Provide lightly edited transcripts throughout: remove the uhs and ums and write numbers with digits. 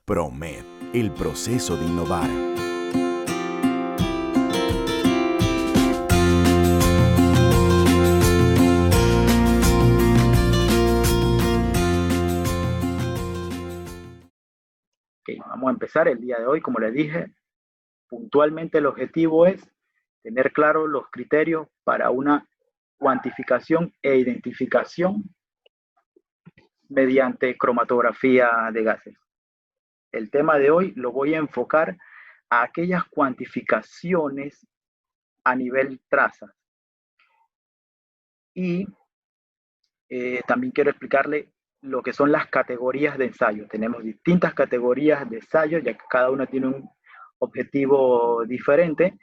PROMED, el proceso de innovar. Okay, vamos a empezar el día de hoy. Como les dije, puntualmente el objetivo es tener claros los criterios para una cuantificación e identificación mediante cromatografía de gases. El tema de hoy lo voy a enfocar a aquellas cuantificaciones a nivel traza. Y también quiero explicarle lo que son las categorías de ensayo. Tenemos distintas categorías de ensayo, ya que cada una tiene un objetivo diferente.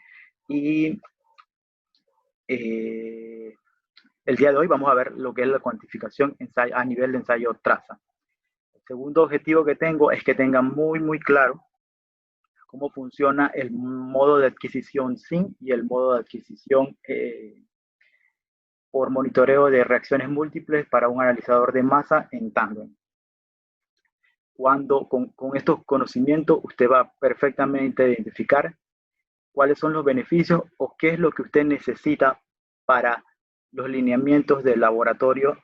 Y el día de hoy vamos a ver lo que es la cuantificación a nivel de ensayo traza. El segundo objetivo que tengo es que tengan muy claro cómo funciona el modo de adquisición SIM y el modo de adquisición por monitoreo de reacciones múltiples para un analizador de masa en tándem. Cuando con estos conocimientos usted va perfectamente a identificar cuáles son los beneficios o qué es lo que usted necesita para los lineamientos del laboratorio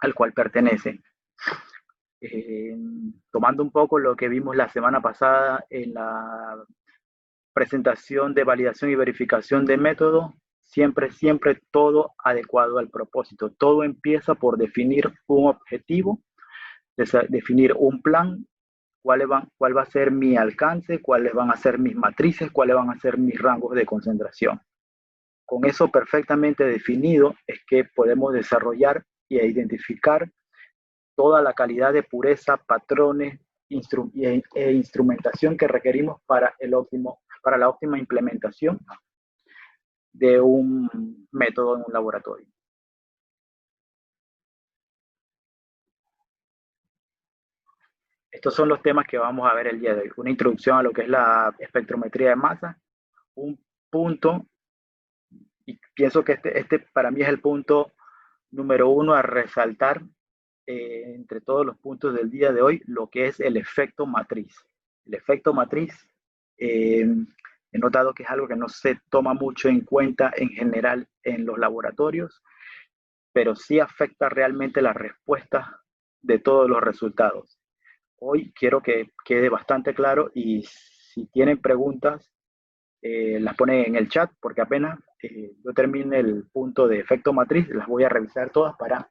al cual pertenece. Tomando un poco lo que vimos la semana pasada en la presentación de validación y verificación de método, siempre todo adecuado al propósito. Todo empieza por definir un objetivo, definir un plan, cuál va a ser mi alcance, cuáles van a ser mis matrices, cuáles van a ser mis rangos de concentración. Con eso perfectamente definido es que podemos desarrollar e identificar toda la calidad de pureza, patrones e instrumentación que requerimos para la óptima implementación de un método en un laboratorio. Estos son los temas que vamos a ver el día de hoy. Una introducción a lo que es la espectrometría de masa, un punto, y pienso que este para mí es el punto número uno a resaltar entre todos los puntos del día de hoy, lo que es el efecto matriz. El efecto matriz, he notado que es algo que no se toma mucho en cuenta en general en los laboratorios, pero sí afecta realmente la respuesta de todos los resultados. Hoy quiero que quede bastante claro y si tienen preguntas, las ponen en el chat porque apenas yo termine el punto de efecto matriz, las voy a revisar todas para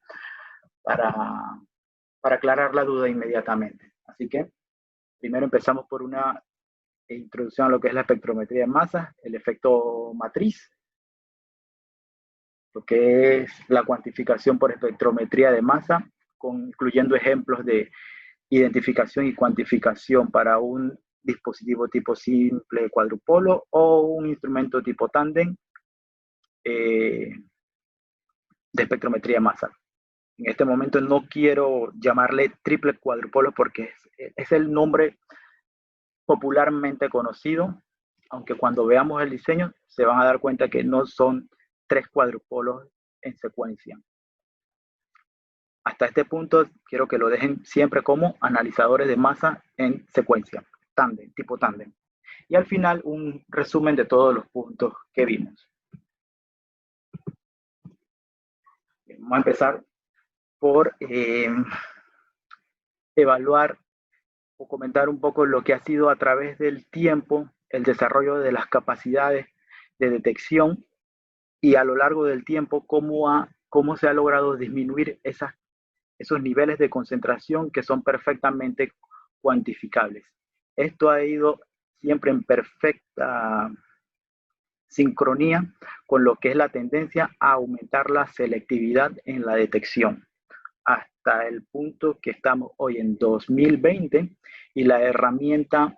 aclarar la duda inmediatamente. Así que primero empezamos por una introducción a lo que es la espectrometría de masa, el efecto matriz, lo que es la cuantificación por espectrometría de masa, incluyendo ejemplos de identificación y cuantificación para un dispositivo tipo simple cuadrupolo o un instrumento tipo tándem de espectrometría de masa. En este momento no quiero llamarle triple cuadrupolo porque es el nombre popularmente conocido, aunque cuando veamos el diseño se van a dar cuenta que no son 3 cuadrupolos en secuencia. Hasta este punto quiero que lo dejen siempre como analizadores de masa en secuencia, tándem, tipo tándem. Y al final un resumen de todos los puntos que vimos. Vamos a empezar por evaluar o comentar un poco lo que ha sido a través del tiempo el desarrollo de las capacidades de detección y a lo largo del tiempo cómo se ha logrado disminuir esos niveles de concentración que son perfectamente cuantificables. Esto ha ido siempre en perfecta sincronía con lo que es la tendencia a aumentar la selectividad en la detección, hasta el punto que estamos hoy en 2020 y la herramienta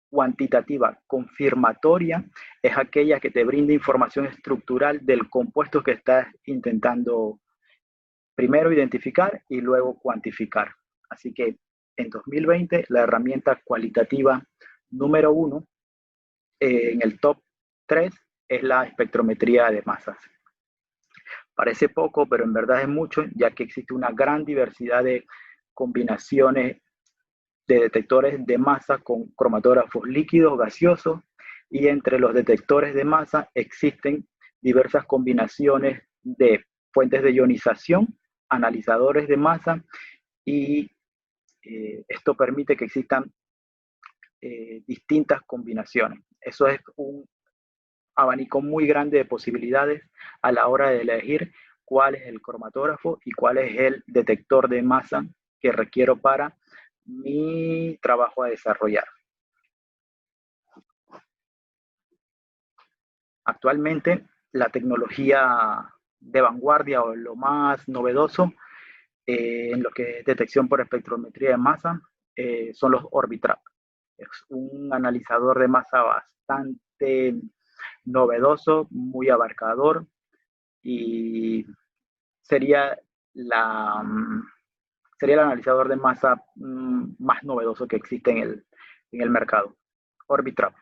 cuantitativa confirmatoria es aquella que te brinda información estructural del compuesto que estás intentando primero identificar y luego cuantificar. Así que en 2020 la herramienta cualitativa número 1 en el top 3 es la espectrometría de masas. Parece poco, pero en verdad es mucho, ya que existe una gran diversidad de combinaciones de detectores de masa con cromatógrafos líquidos, gaseosos, y entre los detectores de masa existen diversas combinaciones de fuentes de ionización, analizadores de masa, y esto permite que existan distintas combinaciones. Eso es un abanico muy grande de posibilidades a la hora de elegir cuál es el cromatógrafo y cuál es el detector de masa que requiero para mi trabajo a desarrollar. Actualmente, la tecnología de vanguardia o lo más novedoso en lo que es detección por espectrometría de masa son los Orbitrap. Es un analizador de masa bastante novedoso, muy abarcador, y sería la sería el analizador de masa más novedoso que existe en el mercado. Orbitrap.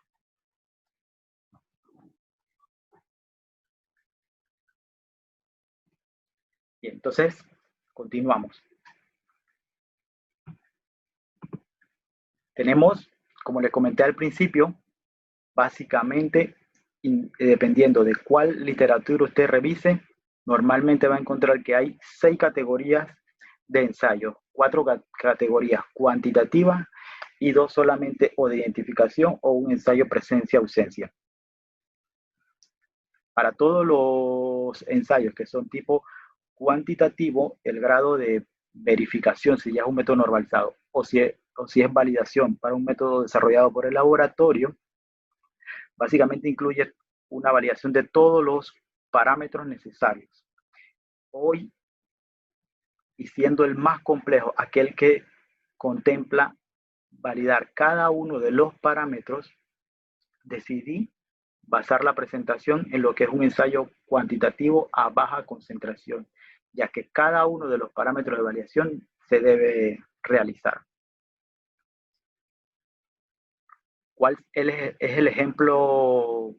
Y entonces, continuamos. Tenemos, como les comenté al principio, básicamente, dependiendo de cuál literatura usted revise, normalmente va a encontrar que hay 6 categorías de ensayo, 4 categorías cuantitativas y 2 solamente o de identificación o un ensayo presencia-ausencia. Para todos los ensayos que son tipo cuantitativo, el grado de verificación, si ya es un método normalizado o si es validación para un método desarrollado por el laboratorio, básicamente incluye una validación de todos los parámetros necesarios. Hoy, y siendo el más complejo, aquel que contempla validar cada uno de los parámetros, decidí basar la presentación en lo que es un ensayo cuantitativo a baja concentración, ya que cada uno de los parámetros de validación se debe realizar. ¿Cuál es el ejemplo?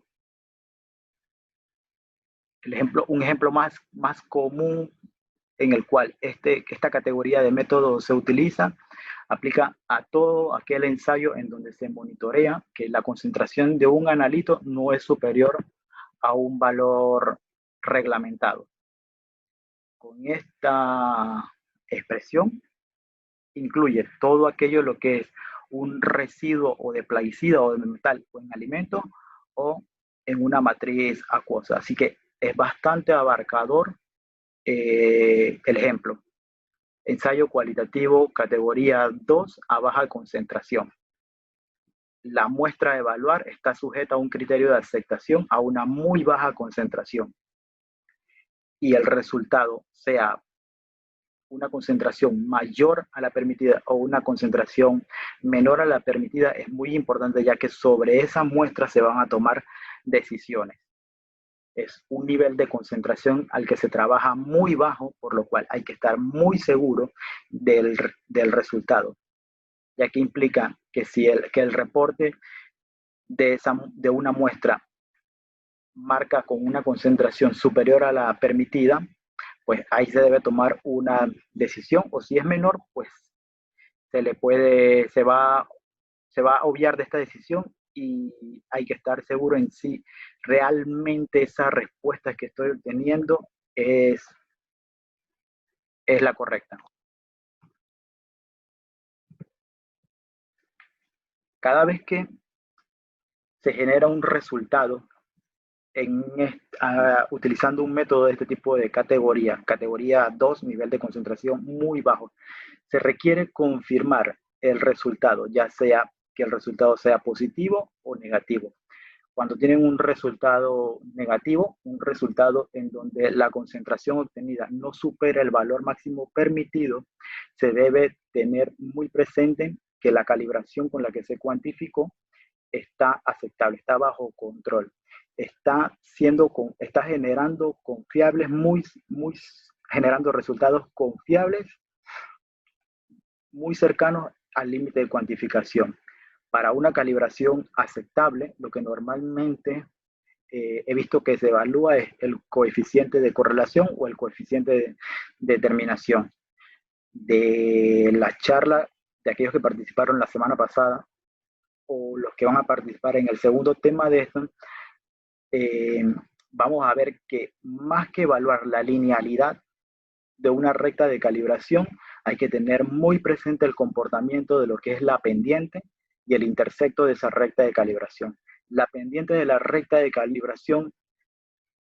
Un ejemplo más común en el cual esta categoría de método se utiliza, aplica a todo aquel ensayo en donde se monitorea que la concentración de un analito no es superior a un valor reglamentado. Con esta expresión incluye todo aquello lo que es un residuo o de plaguicida o de metal o en alimento o en una matriz acuosa. Así que es bastante abarcador el ejemplo. Ensayo cualitativo categoría 2 a baja concentración. La muestra a evaluar está sujeta a un criterio de aceptación a una muy baja concentración. Y el resultado sea una concentración mayor a la permitida o una concentración menor a la permitida es muy importante, ya que sobre esa muestra se van a tomar decisiones. Es un nivel de concentración al que se trabaja muy bajo, por lo cual hay que estar muy seguro del resultado, ya que implica que si el reporte de una muestra marca con una concentración superior a la permitida, pues ahí se debe tomar una decisión, o si es menor, pues se va a obviar de esta decisión y hay que estar seguro en si realmente esa respuesta que estoy obteniendo es la correcta. Cada vez que se genera un resultado utilizando un método de este tipo de categoría 2, nivel de concentración muy bajo, se requiere confirmar el resultado, ya sea que el resultado sea positivo o negativo. Cuando tienen un resultado negativo, un resultado en donde la concentración obtenida no supera el valor máximo permitido, se debe tener muy presente que la calibración con la que se cuantificó está aceptable, está bajo control, está generando generando resultados confiables, muy cercanos al límite de cuantificación. Para una calibración aceptable, lo que normalmente he visto que se evalúa es el coeficiente de correlación o el coeficiente de determinación. De la charla de aquellos que participaron la semana pasada o los que van a participar en el segundo tema de esto, vamos a ver que más que evaluar la linealidad de una recta de calibración, hay que tener muy presente el comportamiento de lo que es la pendiente y el intersecto de esa recta de calibración. La pendiente de la recta de calibración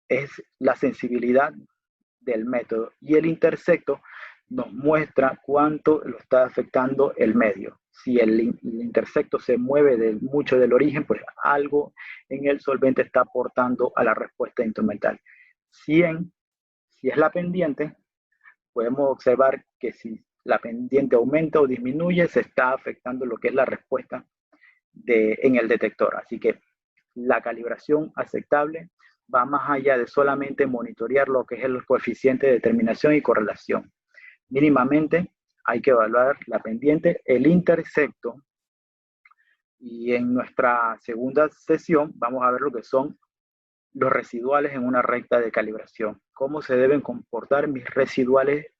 es la sensibilidad del método y el intersecto nos muestra cuánto lo está afectando el medio. Si el intersecto se mueve mucho del origen, pues algo en el solvente está aportando a la respuesta instrumental. Si es la pendiente, podemos observar que si la pendiente aumenta o disminuye, se está afectando lo que es la respuesta en el detector. Así que la calibración aceptable va más allá de solamente monitorear lo que es el coeficiente de determinación y correlación. Mínimamente hay que evaluar la pendiente, el intersecto, y en nuestra segunda sesión vamos a ver lo que son los residuales en una recta de calibración. Cómo se deben comportar mis residuales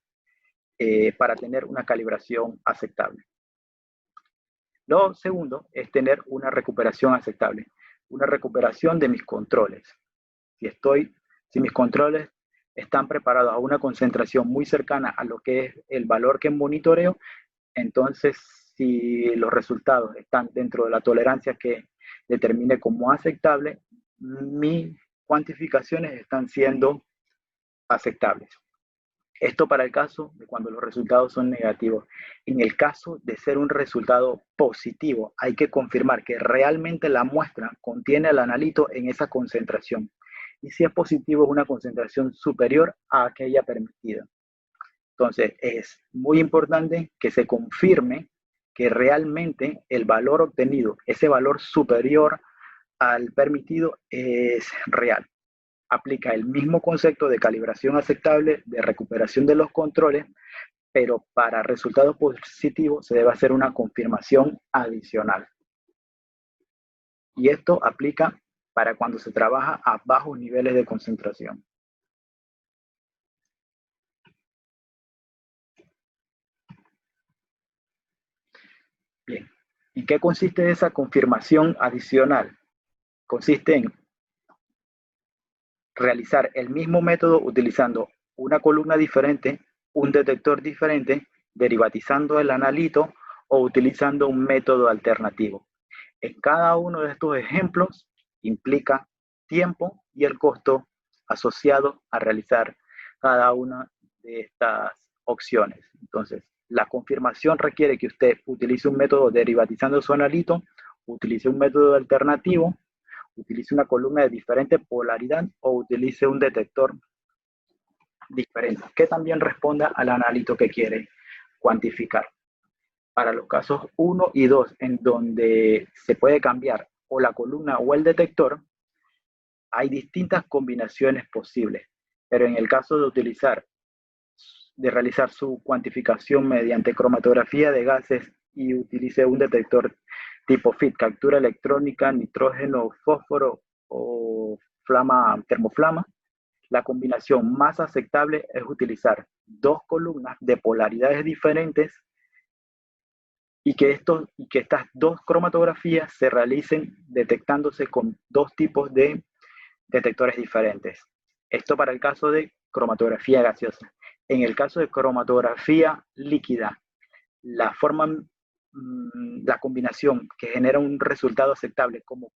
para tener una calibración aceptable. Lo segundo es tener una recuperación aceptable, una recuperación de mis controles. Si mis controles están preparados a una concentración muy cercana a lo que es el valor que monitoreo, entonces si los resultados están dentro de la tolerancia que determine como aceptable, mis cuantificaciones están siendo aceptables. Esto para el caso de cuando los resultados son negativos. En el caso de ser un resultado positivo, hay que confirmar que realmente la muestra contiene el analito en esa concentración. Y si es positivo, es una concentración superior a aquella permitida. Entonces, es muy importante que se confirme que realmente el valor obtenido, ese valor superior al permitido, es real. Aplica el mismo concepto de calibración aceptable, de recuperación de los controles, pero para resultados positivos se debe hacer una confirmación adicional. Y esto aplica para cuando se trabaja a bajos niveles de concentración. Bien, ¿en qué consiste esa confirmación adicional? Consiste en realizar el mismo método utilizando una columna diferente, un detector diferente, derivatizando el analito o utilizando un método alternativo. En cada uno de estos ejemplos implica tiempo y el costo asociado a realizar cada una de estas opciones. Entonces, la confirmación requiere que usted utilice un método derivatizando su analito, utilice un método alternativo, utilice una columna de diferente polaridad o utilice un detector diferente que también responda al analito que quiere cuantificar. Para los casos 1 y 2, en donde se puede cambiar o la columna o el detector, hay distintas combinaciones posibles, pero en el caso de realizar su cuantificación mediante cromatografía de gases y utilice un detector tipo FIT, captura electrónica, nitrógeno, fósforo o termoflama, la combinación más aceptable es utilizar dos columnas de polaridades diferentes y que estas dos cromatografías se realicen detectándose con dos tipos de detectores diferentes. Esto para el caso de cromatografía gaseosa. En el caso de cromatografía líquida, la combinación que genera un resultado aceptable como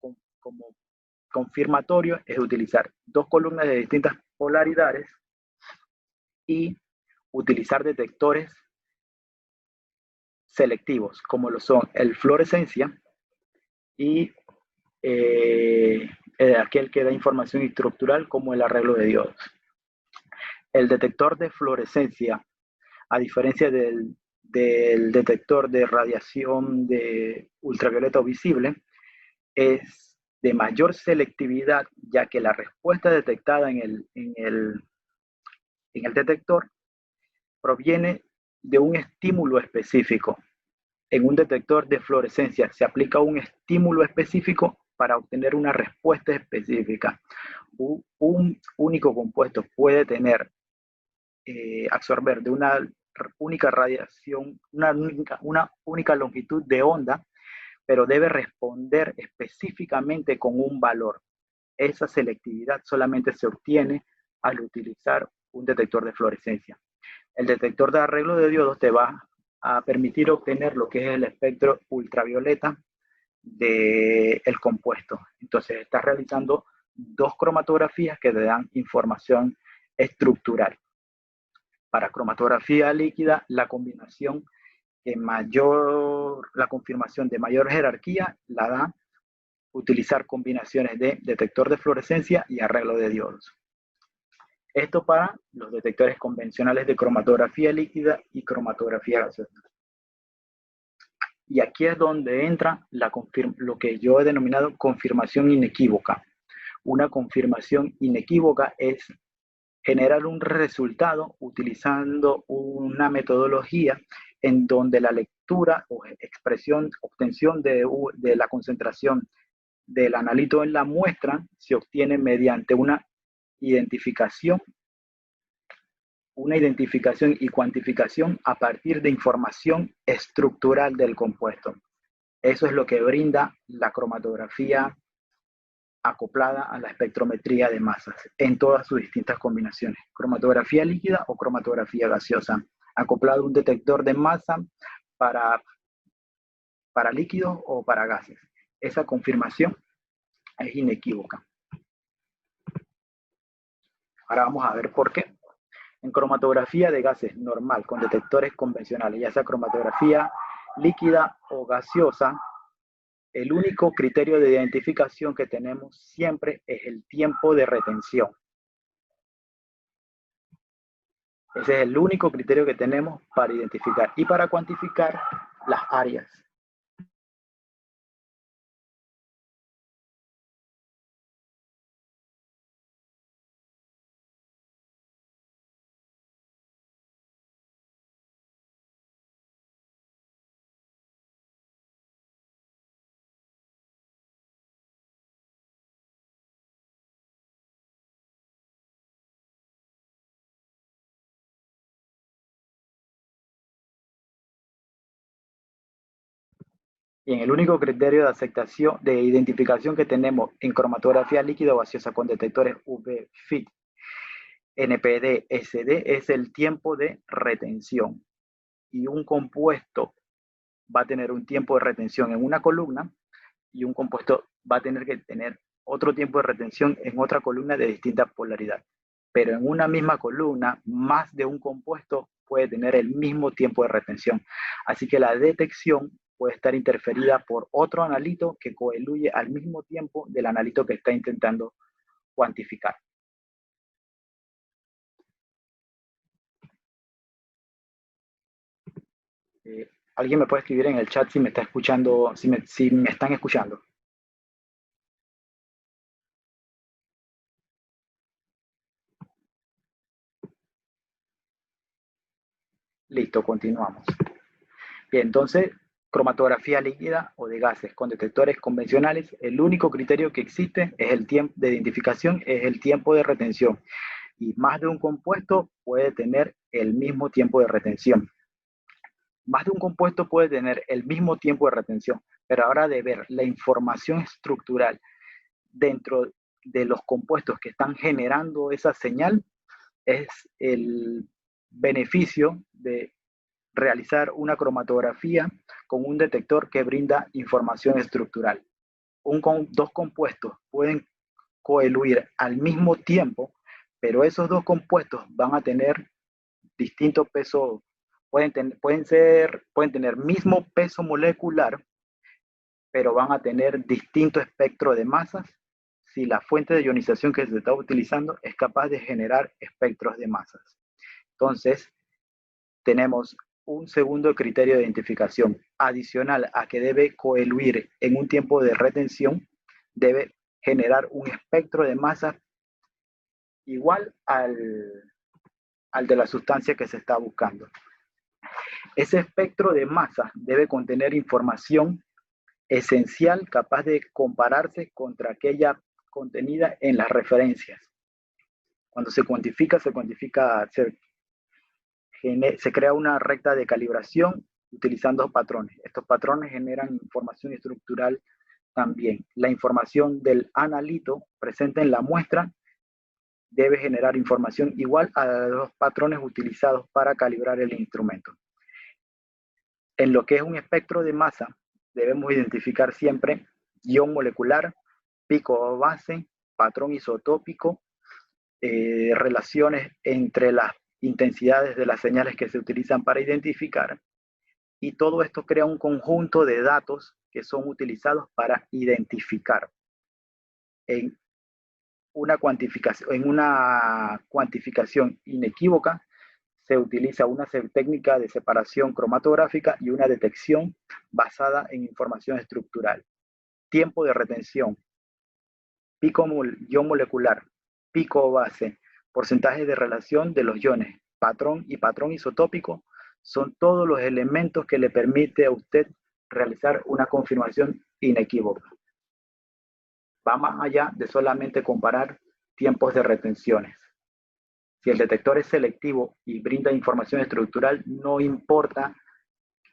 confirmatorio es utilizar dos columnas de distintas polaridades y utilizar detectores selectivos, como lo son el fluorescencia y aquel que da información estructural como el arreglo de diodos. El detector de fluorescencia, a diferencia del detector de radiación de ultravioleta visible, es de mayor selectividad, ya que la respuesta detectada en el detector proviene de un estímulo específico. En un detector de fluorescencia se aplica un estímulo específico para obtener una respuesta específica. Un único compuesto puede absorber de una única radiación, una única longitud de onda, pero debe responder específicamente con un valor. Esa selectividad solamente se obtiene al utilizar un detector de fluorescencia. El detector de arreglo de diodos te va a permitir obtener lo que es el espectro ultravioleta del compuesto. Entonces estás realizando dos cromatografías que te dan información estructural. Para cromatografía líquida, la confirmación de mayor jerarquía la da utilizar combinaciones de detector de fluorescencia y arreglo de diodos. Esto para los detectores convencionales de cromatografía líquida y cromatografía gaseosa. Y aquí es donde entra lo que yo he denominado confirmación inequívoca. Una confirmación inequívoca es generar un resultado utilizando una metodología en donde la lectura o obtención de la concentración del analito en la muestra se obtiene mediante una identificación y cuantificación a partir de información estructural del compuesto. Eso es lo que brinda la cromatografía acoplada a la espectrometría de masas en todas sus distintas combinaciones. Cromatografía líquida o cromatografía gaseosa. Acoplado a un detector de masa para líquidos o para gases. Esa confirmación es inequívoca. Ahora vamos a ver por qué. En cromatografía de gases normal con detectores convencionales, ya sea cromatografía líquida o gaseosa, el único criterio de identificación que tenemos siempre es el tiempo de retención. Ese es el único criterio que tenemos para identificar y para cuantificar las áreas. Y en el único criterio de aceptación, de identificación que tenemos en cromatografía líquida o gaseosa con detectores UV, FIT, NPD, SD, es el tiempo de retención. Y un compuesto va a tener un tiempo de retención en una columna y un compuesto va a tener que tener otro tiempo de retención en otra columna de distinta polaridad. Pero en una misma columna, más de un compuesto puede tener el mismo tiempo de retención. Así que la detección puede estar interferida por otro analito que coeluye al mismo tiempo del analito que está intentando cuantificar. ¿Alguien me puede escribir en el chat si me está escuchando, si me están escuchando? Listo, continuamos. Bien, entonces, cromatografía líquida o de gases con detectores convencionales, el único criterio que existe es el tiempo de identificación, es el tiempo de retención. Y más de un compuesto puede tener el mismo tiempo de retención. Más de un compuesto puede tener el mismo tiempo de retención, pero ahora de ver la información estructural dentro de los compuestos que están generando esa señal, es el beneficio de realizar una cromatografía con un detector que brinda información estructural. Dos compuestos pueden coeluir al mismo tiempo, pero esos dos compuestos van a tener distintos pesos, pueden tener mismo peso molecular, pero van a tener distinto espectro de masas si la fuente de ionización que se está utilizando es capaz de generar espectros de masas. Entonces, tenemos un segundo criterio de identificación adicional a que debe coeluir en un tiempo de retención, debe generar un espectro de masa igual al de la sustancia que se está buscando. Ese espectro de masa debe contener información esencial capaz de compararse contra aquella contenida en las referencias. Cuando se cuantifica se crea una recta de calibración utilizando patrones. Estos patrones generan información estructural también. La información del analito presente en la muestra debe generar información igual a los patrones utilizados para calibrar el instrumento. En lo que es un espectro de masa, debemos identificar siempre guión molecular, pico o base, patrón isotópico, relaciones entre las intensidades de las señales que se utilizan para identificar, y todo esto crea un conjunto de datos que son utilizados para identificar. En una cuantificación inequívoca se utiliza una técnica de separación cromatográfica y una detección basada en información estructural. Tiempo de retención, ion molecular, pico o base, porcentaje de relación de los iones, patrón y patrón isotópico son todos los elementos que le permite a usted realizar una confirmación inequívoca. Va más allá de solamente comparar tiempos de retenciones. Si el detector es selectivo y brinda información estructural, no importa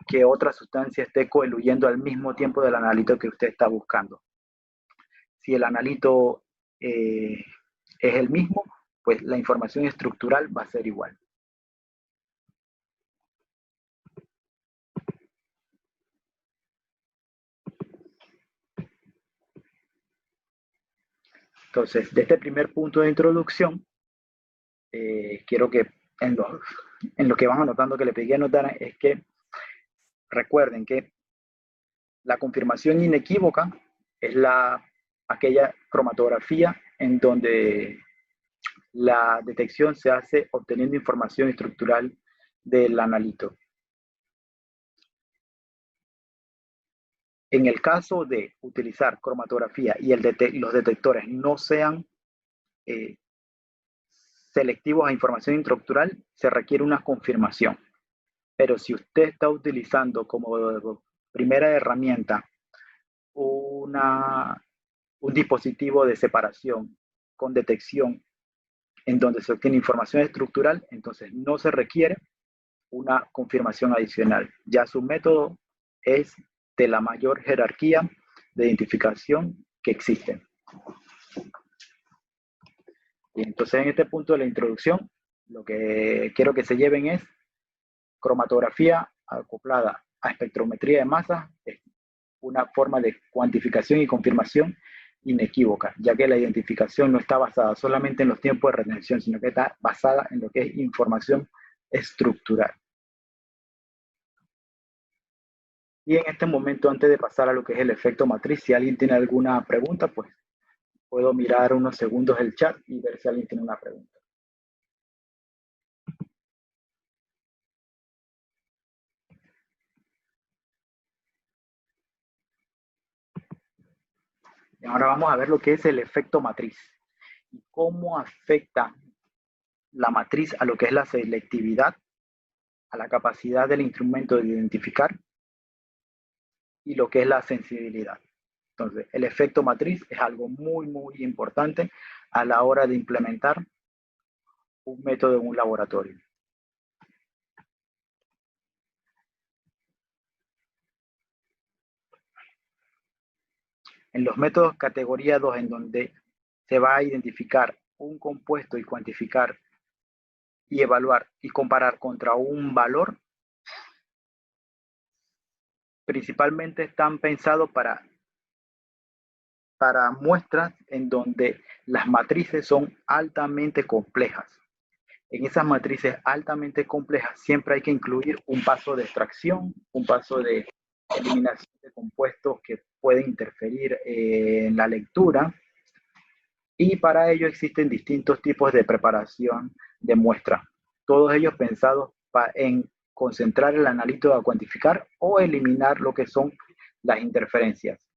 que otra sustancia esté coeluyendo al mismo tiempo del analito que usted está buscando. Si el analito es el mismo, pues la información estructural va a ser igual. Entonces, de este primer punto de introducción, quiero que en lo que van anotando, que le pedí anotar, es que recuerden que la confirmación inequívoca es aquella cromatografía en donde la detección se hace obteniendo información estructural del analito. En el caso de utilizar cromatografía y los detectores no sean selectivos a información estructural, se requiere una confirmación. Pero si usted está utilizando como primera herramienta un dispositivo de separación con detección en donde se obtiene información estructural, entonces no se requiere una confirmación adicional. Ya su método es de la mayor jerarquía de identificación que existe. Y entonces en este punto de la introducción, lo que quiero que se lleven es cromatografía acoplada a espectrometría de masa, es una forma de cuantificación y confirmación inequívoca, ya que la identificación no está basada solamente en los tiempos de retención, sino que está basada en lo que es información estructural. Y en este momento, antes de pasar a lo que es el efecto matriz, si alguien tiene alguna pregunta, pues puedo mirar unos segundos el chat y ver si alguien tiene una pregunta. Y ahora vamos a ver lo que es el efecto matriz y cómo afecta la matriz a lo que es la selectividad, a la capacidad del instrumento de identificar y lo que es la sensibilidad. Entonces, el efecto matriz es algo muy, muy importante a la hora de implementar un método en un laboratorio. En los métodos categoría 2, en donde se va a identificar un compuesto y cuantificar y evaluar y comparar contra un valor, principalmente están pensados para muestras en donde las matrices son altamente complejas. En esas matrices altamente complejas siempre hay que incluir un paso de extracción, un paso de eliminación de compuestos que pueden interferir en la lectura, y para ello existen distintos tipos de preparación de muestra, todos ellos pensados en concentrar el analito a cuantificar o eliminar lo que son las interferencias.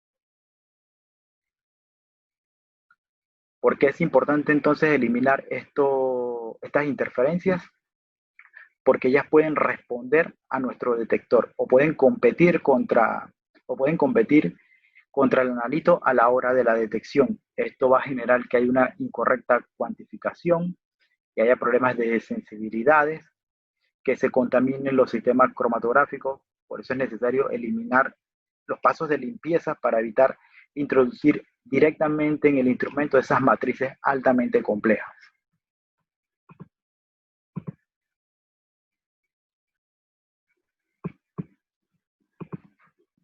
¿Por qué es importante entonces eliminar estas interferencias? Porque ellas pueden responder a nuestro detector o pueden competir contra el analito a la hora de la detección. Esto va a generar que haya una incorrecta cuantificación, que haya problemas de sensibilidades que se contaminen los sistemas cromatográficos. Por eso es necesario eliminar los pasos de limpieza para evitar introducir directamente en el instrumento esas matrices altamente complejas.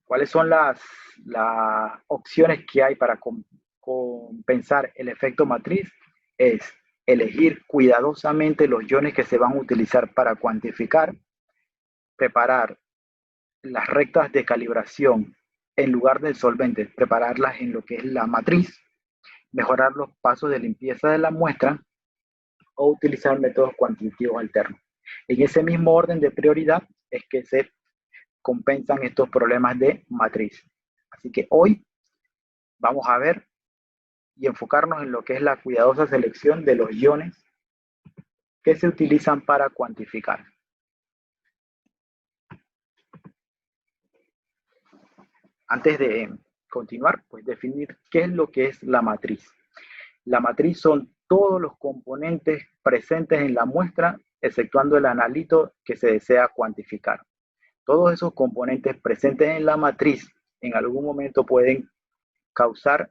¿Cuáles son las opciones que hay para compensar el efecto matriz? Es elegir cuidadosamente los iones que se van a utilizar para cuantificar, preparar las rectas de calibración en lugar del solvente, prepararlas en lo que es la matriz, mejorar los pasos de limpieza de la muestra o utilizar métodos cuantitativos alternos. En ese mismo orden de prioridad es que se compensan estos problemas de matriz. Así que hoy vamos a ver y enfocarnos en lo que es la cuidadosa selección de los iones que se utilizan para cuantificar. Antes de continuar, pues definir qué es lo que es la matriz. La matriz son todos los componentes presentes en la muestra, exceptuando el analito que se desea cuantificar. Todos esos componentes presentes en la matriz en algún momento pueden causar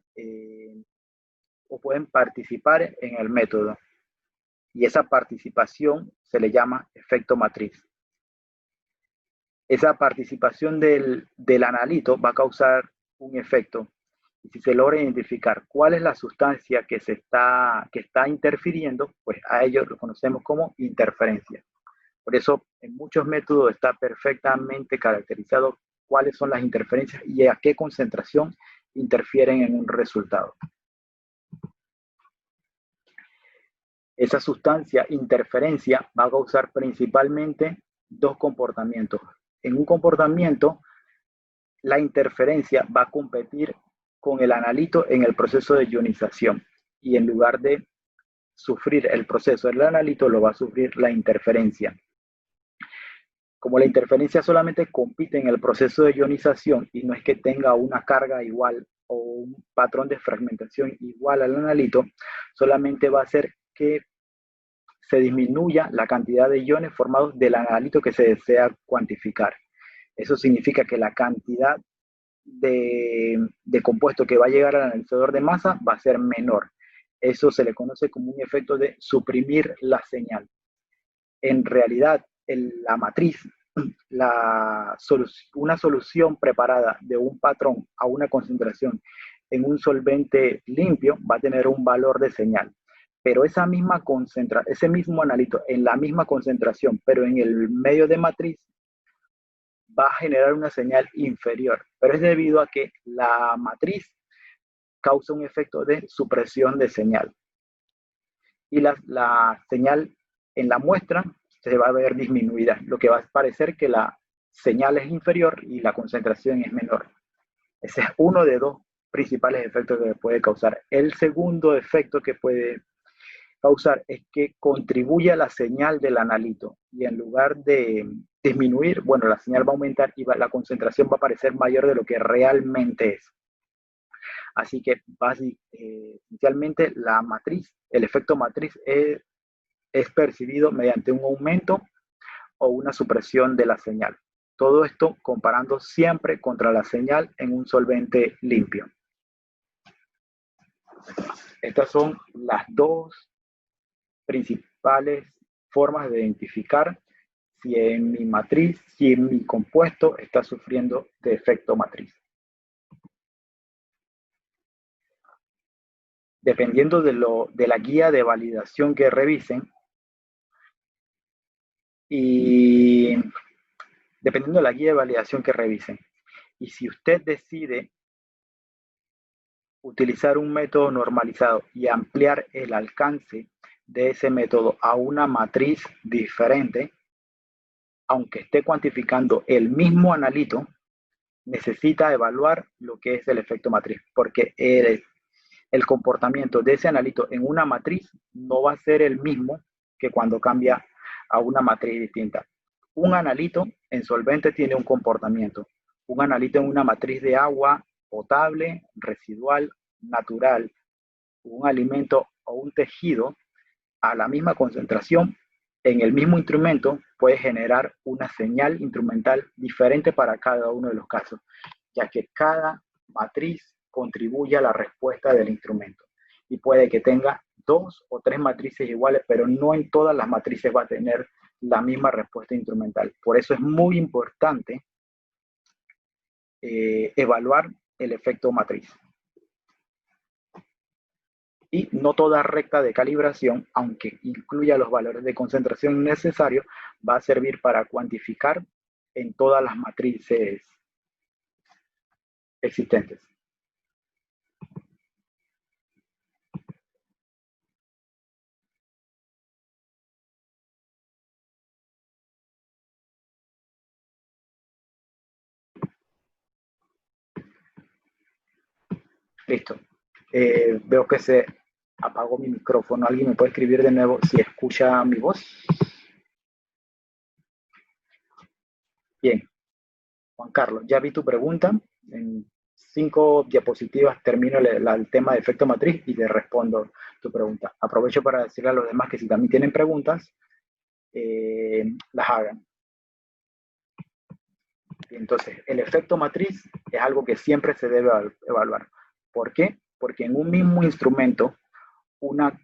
o pueden participar en el método. Y esa participación se le llama efecto matriz. Esa participación del analito va a causar un efecto. Y si se logra identificar cuál es la sustancia que está interfiriendo, pues a ello lo conocemos como interferencia. Por eso en muchos métodos está perfectamente caracterizado cuáles son las interferencias y a qué concentración interfieren en un resultado. Esa sustancia interferencia va a causar principalmente dos comportamientos. En un comportamiento, la interferencia va a competir con el analito en el proceso de ionización y en lugar de sufrir el proceso del analito, lo va a sufrir la interferencia. Como la interferencia solamente compite en el proceso de ionización y no es que tenga una carga igual o un patrón de fragmentación igual al analito, solamente va a hacer que se disminuya la cantidad de iones formados del analito que se desea cuantificar. Eso significa que la cantidad de compuesto que va a llegar al analizador de masa va a ser menor. Eso se le conoce como un efecto de suprimir la señal. En realidad, la matriz, una solución preparada de un patrón a una concentración en un solvente limpio va a tener un valor de señal. Pero ese mismo analito en la misma concentración, pero en el medio de matriz, va a generar una señal inferior. Pero es debido a que la matriz causa un efecto de supresión de señal. Y la señal en la muestra se va a ver disminuida, lo que va a parecer que la señal es inferior y la concentración es menor. Ese es uno de dos principales efectos que puede causar. El segundo efecto que puede causar es que contribuye a la señal del analito y en lugar de disminuir, bueno, la señal va a aumentar y la concentración va a parecer mayor de lo que realmente es. Así que esencialmente la matriz, el efecto matriz es percibido mediante un aumento o una supresión de la señal. Todo esto comparando siempre contra la señal en un solvente limpio. Estas son las dos principales formas de identificar si en mi matriz, si en mi compuesto está sufriendo de efecto matriz. Dependiendo de la guía de validación que revisen y dependiendo de la guía de validación que revisen. Y si usted decide utilizar un método normalizado y ampliar el alcance de ese método a una matriz diferente, aunque esté cuantificando el mismo analito, necesita evaluar lo que es el efecto matriz, porque el comportamiento de ese analito en una matriz no va a ser el mismo que cuando cambia a una matriz distinta. Un analito en solvente tiene un comportamiento. Un analito en una matriz de agua potable, residual, natural, un alimento o un tejido a la misma concentración en el mismo instrumento puede generar una señal instrumental diferente para cada uno de los casos, ya que cada matriz contribuye a la respuesta del instrumento. Y puede que tenga 2 o 3 matrices iguales, pero no en todas las matrices va a tener la misma respuesta instrumental. Por eso es muy importante evaluar el efecto matriz. Y no toda recta de calibración, aunque incluya los valores de concentración necesarios, va a servir para cuantificar en todas las matrices existentes. Listo. Veo que se apagó mi micrófono. ¿Alguien me puede escribir de nuevo si escucha mi voz? Bien. Juan Carlos, ya vi tu pregunta. En 5 diapositivas termino el tema de efecto matriz y te respondo tu pregunta. Aprovecho para decirle a los demás que si también tienen preguntas, las hagan. Entonces, el efecto matriz es algo que siempre se debe evaluar. ¿Por qué? Porque en un mismo instrumento, una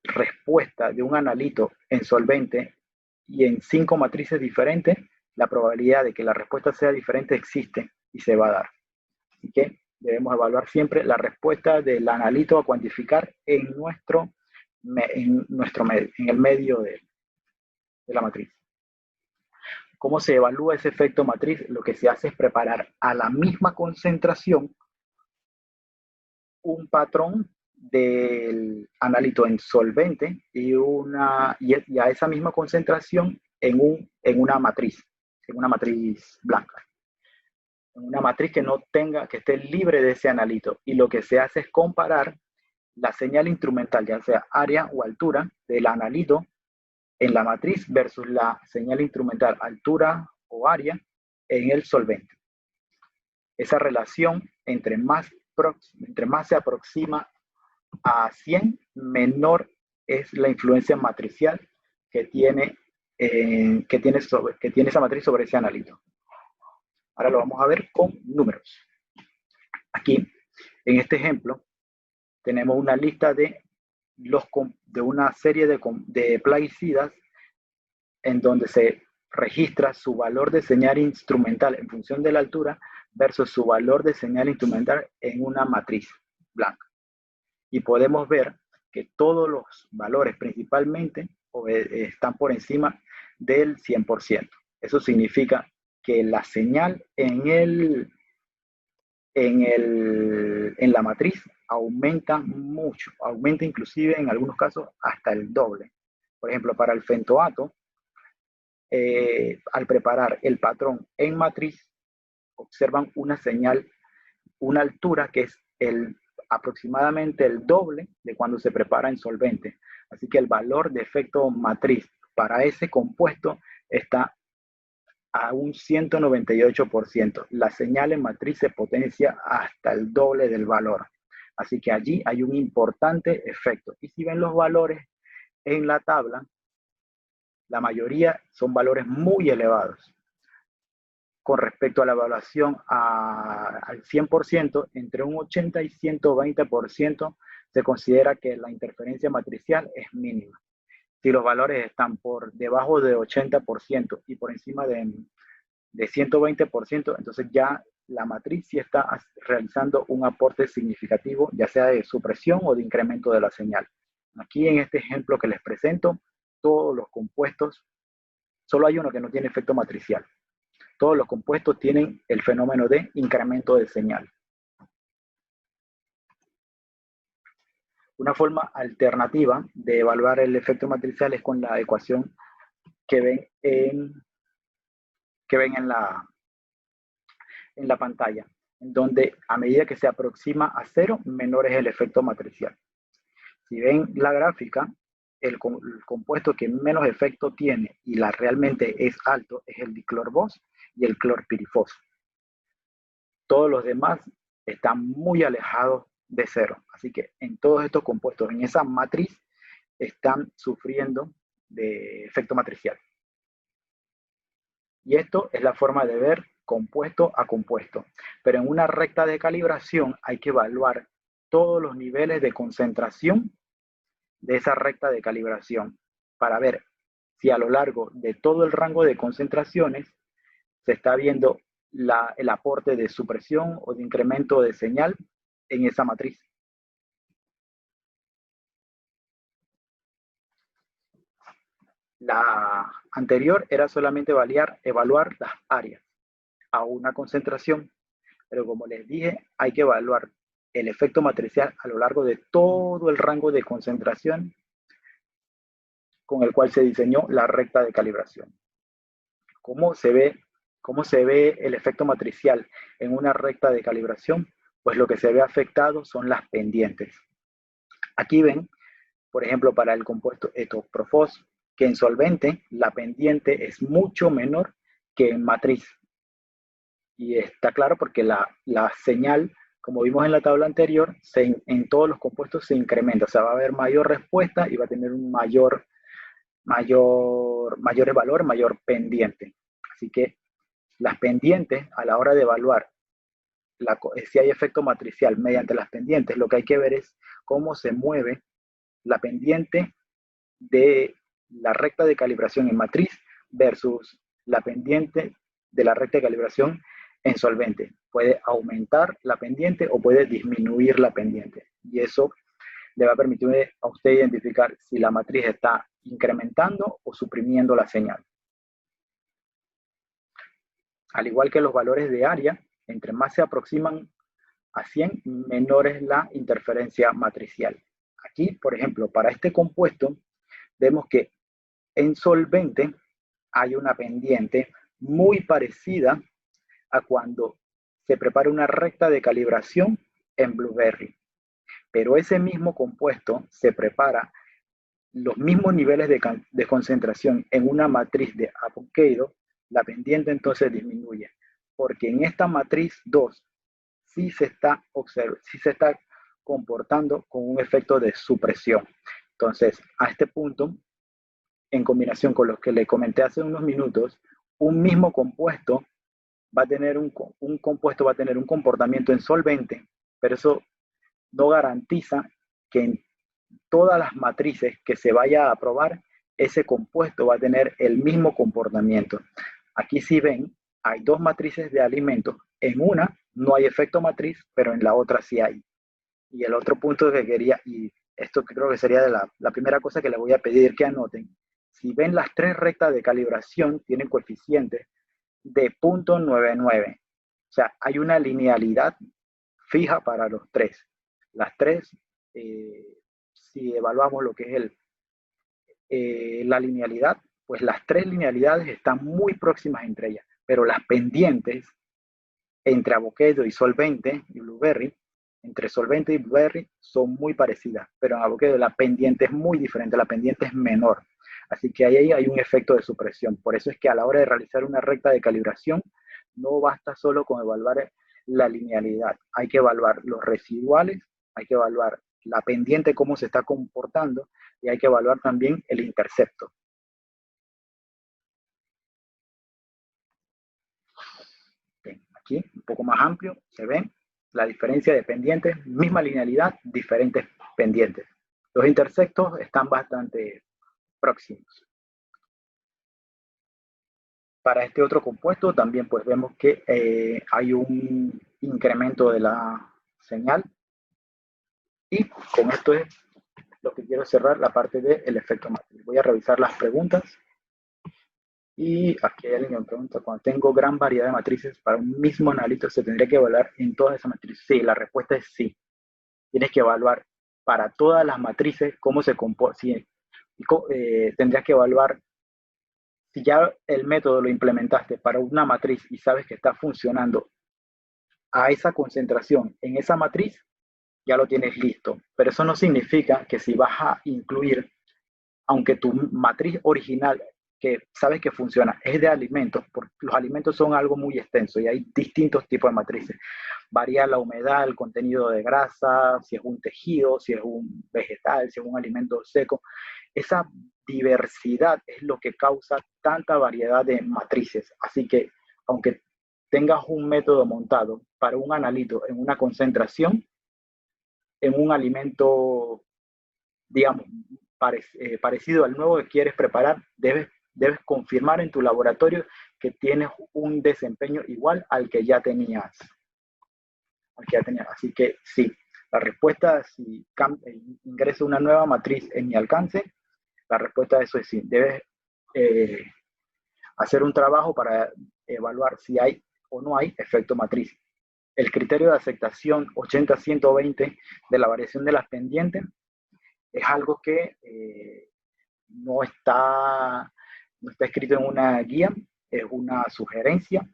respuesta de un analito en solvente y en 5 matrices diferentes, la probabilidad de que la respuesta sea diferente existe y se va a dar. Así que debemos evaluar siempre la respuesta del analito a cuantificar en el medio de la matriz. ¿Cómo se evalúa ese efecto matriz? Lo que se hace es preparar a la misma concentración un patrón del analito en solvente y a esa misma concentración en una matriz blanca. En una matriz que esté libre de ese analito. Y lo que se hace es comparar la señal instrumental, ya sea área o altura, del analito en la matriz versus la señal instrumental altura o área en el solvente. Esa relación entre más se aproxima a 100, menor es la influencia matricial que tiene esa matriz sobre ese analito. Ahora lo vamos a ver con números. Aquí, en este ejemplo, tenemos una lista de una serie de plaguicidas en donde se registra su valor de señal instrumental en función de la altura versus su valor de señal instrumental en una matriz blanca. Y podemos ver que todos los valores principalmente están por encima del 100%. Eso significa que la señal en la matriz aumenta mucho, aumenta inclusive en algunos casos hasta el doble. Por ejemplo, para el fentoato, al preparar el patrón en matriz, observan una señal, una altura que es aproximadamente el doble de cuando se prepara en solvente. Así que el valor de efecto matriz para ese compuesto está a un 198%. La señal en matriz se potencia hasta el doble del valor. Así que allí hay un importante efecto. Y si ven los valores en la tabla, la mayoría son valores muy elevados. Con respecto a la evaluación al 100%, entre un 80 y 120% se considera que la interferencia matricial es mínima. Si los valores están por debajo de 80% y por encima de 120%, entonces ya la matriz sí está realizando un aporte significativo, ya sea de supresión o de incremento de la señal. Aquí en este ejemplo que les presento, todos los compuestos, solo hay uno que no tiene efecto matricial. Todos los compuestos tienen el fenómeno de incremento de señal. Una forma alternativa de evaluar el efecto matricial es con la ecuación que ven en la pantalla, en donde a medida que se aproxima a 0, menor es el efecto matricial. Si ven la gráfica, el compuesto que menos efecto tiene y realmente es alto es el diclorbos y el clorpirifos. Todos los demás están muy alejados de 0. Así que en todos estos compuestos, en esa matriz, están sufriendo de efecto matricial. Y esto es la forma de ver compuesto a compuesto. Pero en una recta de calibración hay que evaluar todos los niveles de concentración de esa recta de calibración para ver si a lo largo de todo el rango de concentraciones se está viendo el aporte de supresión o de incremento de señal en esa matriz. La anterior era solamente evaluar las áreas a una concentración, pero como les dije, hay que evaluar el efecto matricial a lo largo de todo el rango de concentración con el cual se diseñó la recta de calibración. ¿Cómo se ve el efecto matricial en una recta de calibración? Pues lo que se ve afectado son las pendientes. Aquí ven, por ejemplo, para el compuesto etoprofos, que en solvente la pendiente es mucho menor que en matriz. Y está claro porque la señal, como vimos en la tabla anterior, en todos los compuestos se incrementa. O sea, va a haber mayor respuesta y va a tener un mayor valor, mayor pendiente. Así que las pendientes, a la hora de evaluar si hay efecto matricial mediante las pendientes, lo que hay que ver es cómo se mueve la pendiente de la recta de calibración en matriz versus la pendiente de la recta de calibración en solvente. Puede aumentar la pendiente o puede disminuir la pendiente. Y eso le va a permitir a usted identificar si la matriz está incrementando o suprimiendo la señal. Al igual que los valores de área, entre más se aproximan a 100, menor es la interferencia matricial. Aquí, por ejemplo, para este compuesto, vemos que en solvente hay una pendiente muy parecida a cuando se prepara una recta de calibración en Blueberry. Pero ese mismo compuesto se prepara los mismos niveles de concentración en una matriz de Avogadro, la pendiente entonces disminuye, porque en esta matriz 2 sí se está comportando con un efecto de supresión. Entonces, a este punto, en combinación con lo que le comenté hace unos minutos, un mismo compuesto va a tener un comportamiento en solvente, pero eso no garantiza que en todas las matrices que se vaya a probar, ese compuesto va a tener el mismo comportamiento. Aquí si ven, hay dos matrices de alimentos. En una no hay efecto matriz, pero en la otra sí hay. Y el otro punto que quería, y esto creo que sería la primera cosa que les voy a pedir que anoten, si ven las tres rectas de calibración, tienen coeficientes de 0.99. O sea, hay una linealidad fija para los tres. Las tres, si evaluamos lo que es la linealidad, pues las tres linealidades están muy próximas entre ellas, pero las pendientes entre Avogadro y solvente y Blueberry, entre solvente y Blueberry son muy parecidas, pero en Avogadro la pendiente es muy diferente, la pendiente es menor. Así que ahí hay un efecto de supresión. Por eso es que a la hora de realizar una recta de calibración, no basta solo con evaluar la linealidad. Hay que evaluar los residuales, hay que evaluar la pendiente, cómo se está comportando, y hay que evaluar también el intercepto. Bien, aquí, un poco más amplio, se ve la diferencia de pendientes, misma linealidad, diferentes pendientes. Los interceptos están bastante próximos. Para este otro compuesto también pues vemos que hay un incremento de la señal, y con esto es lo que quiero cerrar la parte del efecto matriz. Voy a revisar las preguntas. Y aquí hay alguien que me pregunta, cuando tengo gran variedad de matrices para un mismo analito, ¿se tendría que evaluar en todas esas matrices? Sí, la respuesta es sí. Tienes que evaluar para todas las matrices cómo se comporta. Tendrías que evaluar, si ya el método lo implementaste para una matriz y sabes que está funcionando a esa concentración en esa matriz, ya lo tienes listo. Pero eso no significa que si vas a incluir, aunque tu matriz original que sabes que funciona es de alimentos, porque los alimentos son algo muy extenso y hay distintos tipos de matrices. Varía la humedad, el contenido de grasa, si es un tejido, si es un vegetal, si es un alimento seco. Esa diversidad es lo que causa tanta variedad de matrices. Así que, aunque tengas un método montado para un analito en una concentración, en un alimento, digamos, parecido al nuevo que quieres preparar, debes confirmar en tu laboratorio que tienes un desempeño igual al que ya tenías. Así que sí, la respuesta, si ingreso una nueva matriz en mi alcance, la respuesta a eso es sí. Debes hacer un trabajo para evaluar si hay o no hay efecto matriz. El criterio de aceptación 80-120 de la variación de las pendientes es algo que no está escrito en una guía, es una sugerencia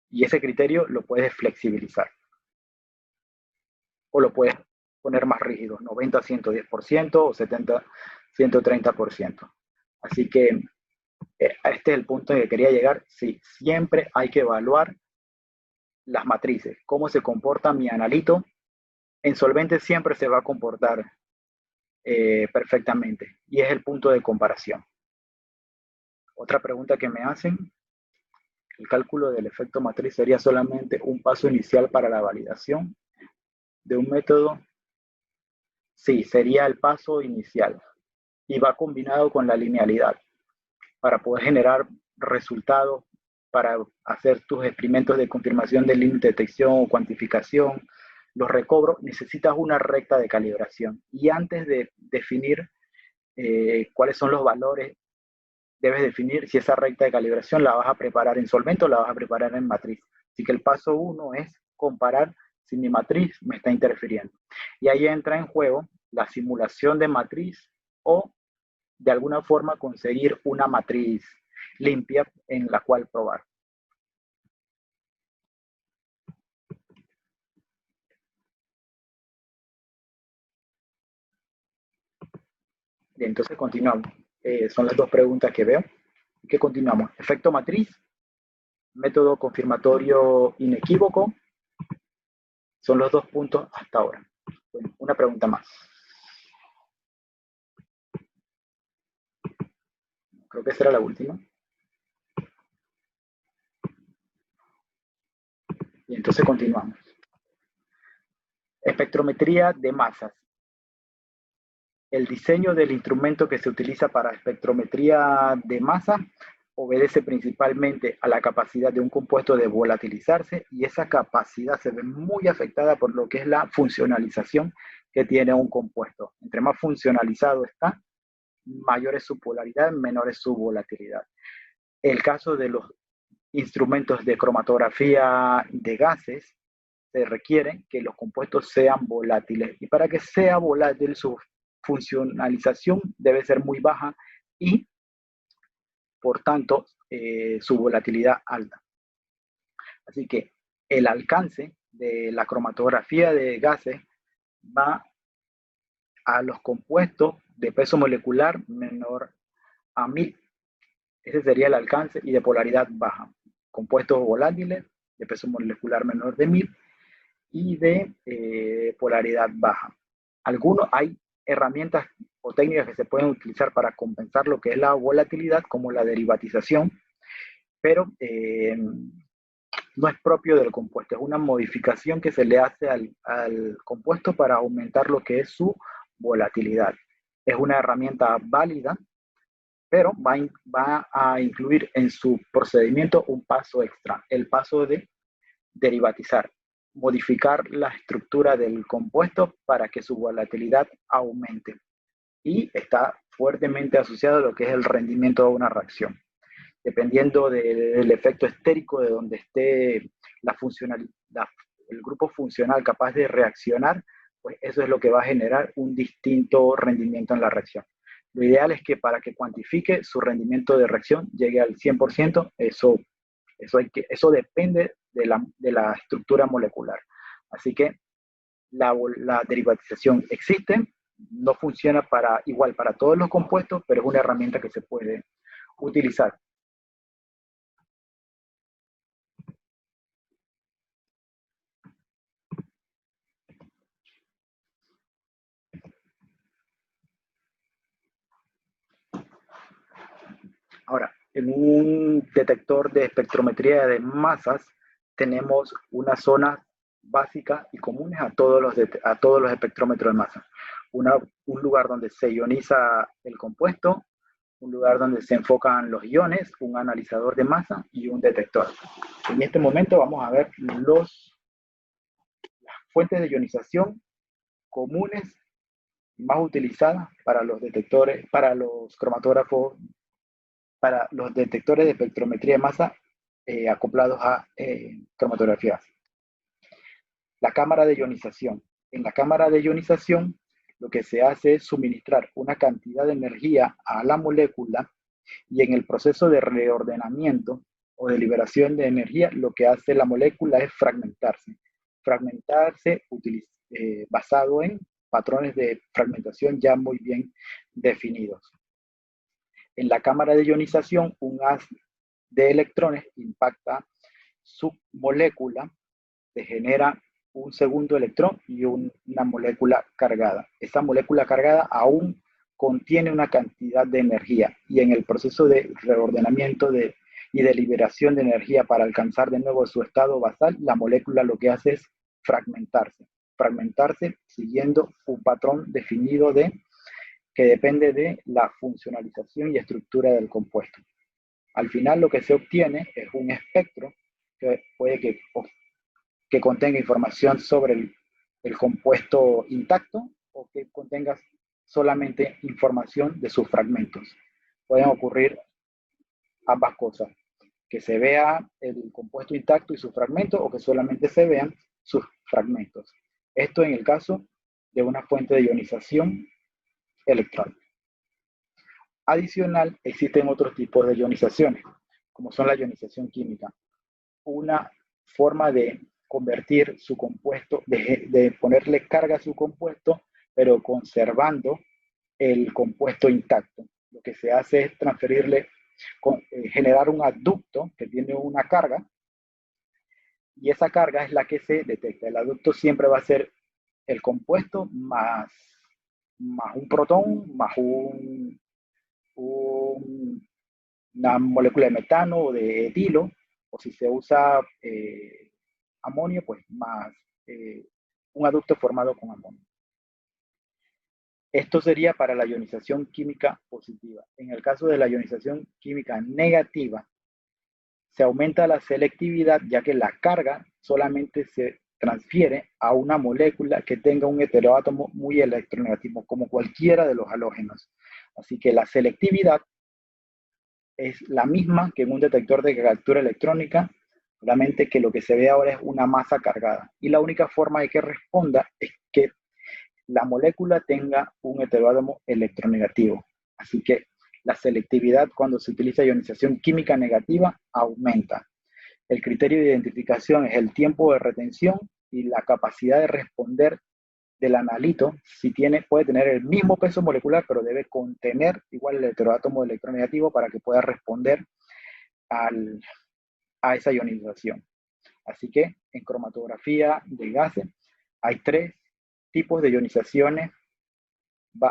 y ese criterio lo puedes flexibilizar o lo puedes poner más rígido, 90-110% o 70-130%. Así que este es el punto en que quería llegar. Sí, siempre hay que evaluar las matrices, cómo se comporta mi analito. En solvente siempre se va a comportar perfectamente y es el punto de comparación. Otra pregunta que me hacen, el cálculo del efecto matriz sería solamente un paso inicial para la validación de un método. Sí, sería el paso inicial y va combinado con la linealidad para poder generar resultados, para hacer tus experimentos de confirmación de límite de detección o cuantificación, los recobros, necesitas una recta de calibración. Y antes de definir cuáles son los valores, debes definir si esa recta de calibración la vas a preparar en solvente o la vas a preparar en matriz. Así que el paso 1 es comparar si mi matriz me está interfiriendo. Y ahí entra en juego la simulación de matriz o de alguna forma conseguir una matriz limpia en la cual probar. Bien, entonces continuamos. Son las dos preguntas que veo. ¿Qué continuamos? Efecto matriz, método confirmatorio inequívoco. Son los dos puntos hasta ahora. Bueno, una pregunta más. Creo que será la última. Y entonces continuamos. Espectrometría de masas. El diseño del instrumento que se utiliza para espectrometría de masa obedece principalmente a la capacidad de un compuesto de volatilizarse y esa capacidad se ve muy afectada por lo que es la funcionalización que tiene un compuesto. Entre más funcionalizado está, mayor es su polaridad, menor es su volatilidad. El caso de los instrumentos de cromatografía de gases, se requiere que los compuestos sean volátiles y para que sea volátil su funcionalización debe ser muy baja y por tanto su volatilidad alta. Así que el alcance de la cromatografía de gases va a los compuestos de peso molecular menor a 1000. Ese sería el alcance y de polaridad baja. Compuestos volátiles de peso molecular menor de 1000 y de polaridad baja. Hay herramientas o técnicas que se pueden utilizar para compensar lo que es la volatilidad, como la derivatización, pero no es propio del compuesto, es una modificación que se le hace al compuesto para aumentar lo que es su volatilidad. Es una herramienta válida, pero va a incluir en su procedimiento un paso extra, el paso de derivatizar, modificar la estructura del compuesto para que su volatilidad aumente. Y está fuertemente asociado a lo que es el rendimiento de una reacción. Dependiendo del efecto estérico de donde esté el grupo funcional capaz de reaccionar, pues eso es lo que va a generar un distinto rendimiento en la reacción. Lo ideal es que para que cuantifique su rendimiento de reacción llegue al 100%, eso depende de la estructura molecular. Así que la derivatización existe, no funciona igual para todos los compuestos, pero es una herramienta que se puede utilizar. Ahora, en un detector de espectrometría de masas tenemos una zona básica y comunes a a todos los espectrómetros de masa. Un lugar donde se ioniza el compuesto, un lugar donde se enfocan los iones, un analizador de masa y un detector. En este momento vamos a ver las fuentes de ionización comunes más utilizadas para los detectores, para los cromatógrafos, para los detectores de espectrometría de masa acoplados a cromatografías. La cámara de ionización. En la cámara de ionización, lo que se hace es suministrar una cantidad de energía a la molécula y en el proceso de reordenamiento o de liberación de energía, lo que hace la molécula es fragmentarse. Fragmentarse basado en patrones de fragmentación ya muy bien definidos. En la cámara de ionización, un haz de electrones impacta su molécula, se genera un segundo electrón y una molécula cargada. Esa molécula cargada aún contiene una cantidad de energía y en el proceso de reordenamiento y de liberación de energía para alcanzar de nuevo su estado basal, la molécula lo que hace es fragmentarse siguiendo un patrón definido que depende de la funcionalización y estructura del compuesto. Al final lo que se obtiene es un espectro que puede que contenga información sobre el compuesto intacto o que contenga solamente información de sus fragmentos. Pueden ocurrir ambas cosas, que se vea el compuesto intacto y sus fragmentos o que solamente se vean sus fragmentos. Esto en el caso de una fuente de ionización electrónica. Adicional, existen otros tipos de ionizaciones, como son la ionización química. Una forma de convertir su compuesto, de ponerle carga a su compuesto, pero conservando el compuesto intacto. Lo que se hace es transferirle, generar un adducto que tiene una carga, y esa carga es la que se detecta. El adducto siempre va a ser el compuesto más un protón, más una molécula de metano o de etilo, o si se usa amonio, pues más un adducto formado con amonio. Esto sería para la ionización química positiva. En el caso de la ionización química negativa, se aumenta la selectividad ya que la carga solamente se transfiere a una molécula que tenga un heteroátomo muy electronegativo, como cualquiera de los halógenos. Así que la selectividad es la misma que en un detector de captura electrónica, solamente que lo que se ve ahora es una masa cargada. Y la única forma de que responda es que la molécula tenga un heteroátomo electronegativo. Así que la selectividad cuando se utiliza ionización química negativa aumenta. El criterio de identificación es el tiempo de retención y la capacidad de responder del analito. Si puede tener el mismo peso molecular, pero debe contener igual el heteroátomo electronegativo para que pueda responder a esa ionización. Así que en cromatografía de gases hay 3 tipos de ionizaciones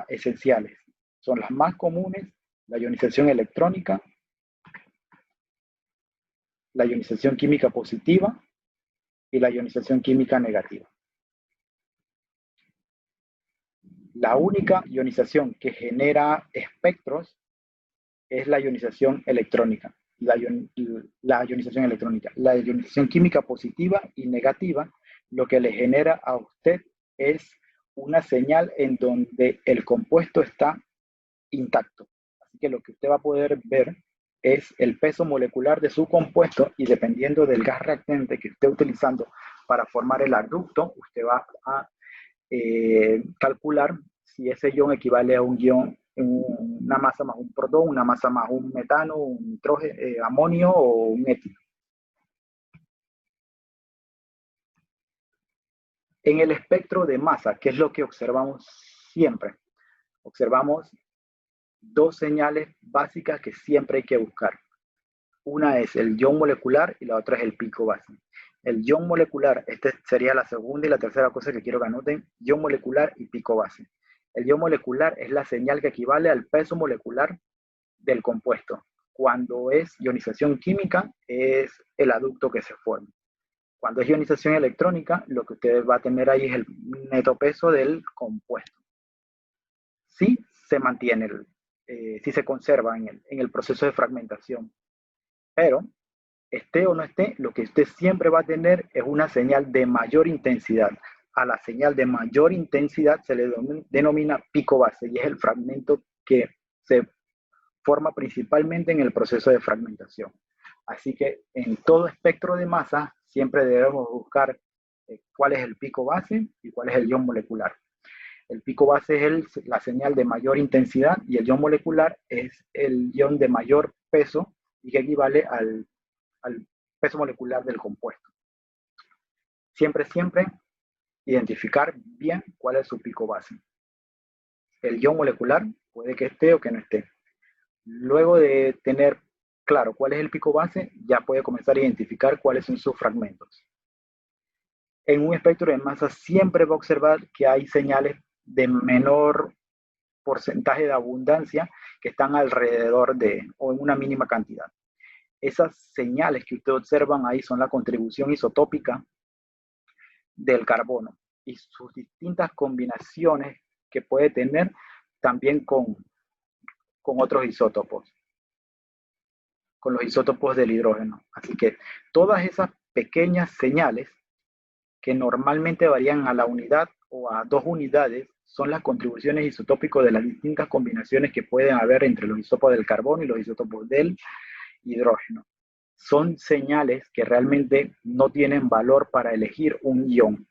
esenciales. Son las más comunes: la ionización electrónica, la ionización química positiva y la ionización química negativa. La única ionización que genera espectros es la ionización electrónica. La ionización electrónica. La ionización química positiva y negativa, lo que le genera a usted es una señal en donde el compuesto está intacto. Así que lo que usted va a poder ver es el peso molecular de su compuesto y dependiendo del gas reactante que esté utilizando para formar el adducto, usted va a calcular si ese ion equivale a un ion, una masa más un protón, una masa más un metano, un nitrógeno, amonio o un etilo. En el espectro de masa, ¿qué es lo que observamos siempre? Observamos 2 señales básicas que siempre hay que buscar. Una es el ion molecular y la otra es el pico base. El ion molecular, esta sería la segunda y la tercera cosa que quiero que anoten: ion molecular y pico base. El ion molecular es la señal que equivale al peso molecular del compuesto. Cuando es ionización química, es el adducto que se forma. Cuando es ionización electrónica, lo que usted va a tener ahí es el neto peso del compuesto. Sí se mantiene, sí se conserva en el proceso de fragmentación, pero esté o no esté, lo que usted siempre va a tener es una señal de mayor intensidad. A la señal de mayor intensidad se le denomina pico base y es el fragmento que se forma principalmente en el proceso de fragmentación. Así que en todo espectro de masa siempre debemos buscar cuál es el pico base y cuál es el ion molecular. El pico base es la señal de mayor intensidad y el ion molecular es el ion de mayor peso y que equivale al peso molecular del compuesto. Siempre identificar bien cuál es su pico base. El ion molecular puede que esté o que no esté. Luego de tener claro cuál es el pico base, ya puede comenzar a identificar cuáles son sus fragmentos. En un espectro de masa siempre va a observar que hay señales de menor porcentaje de abundancia que están alrededor de o en una mínima cantidad. Esas señales que ustedes observan ahí son la contribución isotópica del carbono y sus distintas combinaciones que puede tener también con otros isótopos, con los isótopos del hidrógeno. Así que todas esas pequeñas señales que normalmente varían a la unidad o a 2 unidades son las contribuciones isotópicas de las distintas combinaciones que pueden haber entre los isótopos del carbono y los isótopos del hidrógeno. Son señales que realmente no tienen valor para elegir un ion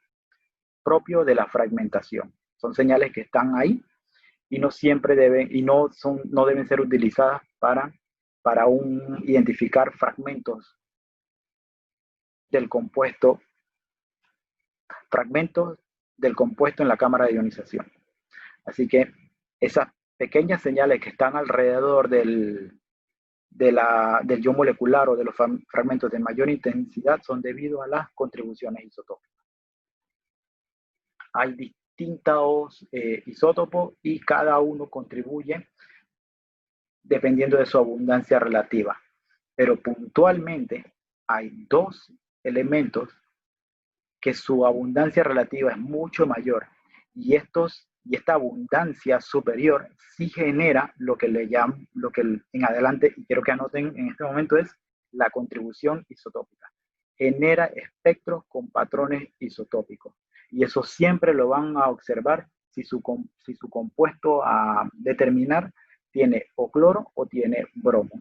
propio de la fragmentación. Son señales que están ahí y no siempre no deben ser utilizadas para identificar fragmentos del compuesto en la cámara de ionización. Así que esas pequeñas señales que están alrededor del ion molecular o de los fragmentos de mayor intensidad son debido a las contribuciones isotópicas. Hay distintos isótopos y cada uno contribuye dependiendo de su abundancia relativa. Pero puntualmente hay 2 elementos que su abundancia relativa es mucho mayor y esta abundancia superior sí genera lo que en adelante, y quiero que anoten en este momento, es la contribución isotópica. Genera espectros con patrones isotópicos y eso siempre lo van a observar si su compuesto a determinar tiene o cloro o tiene bromo.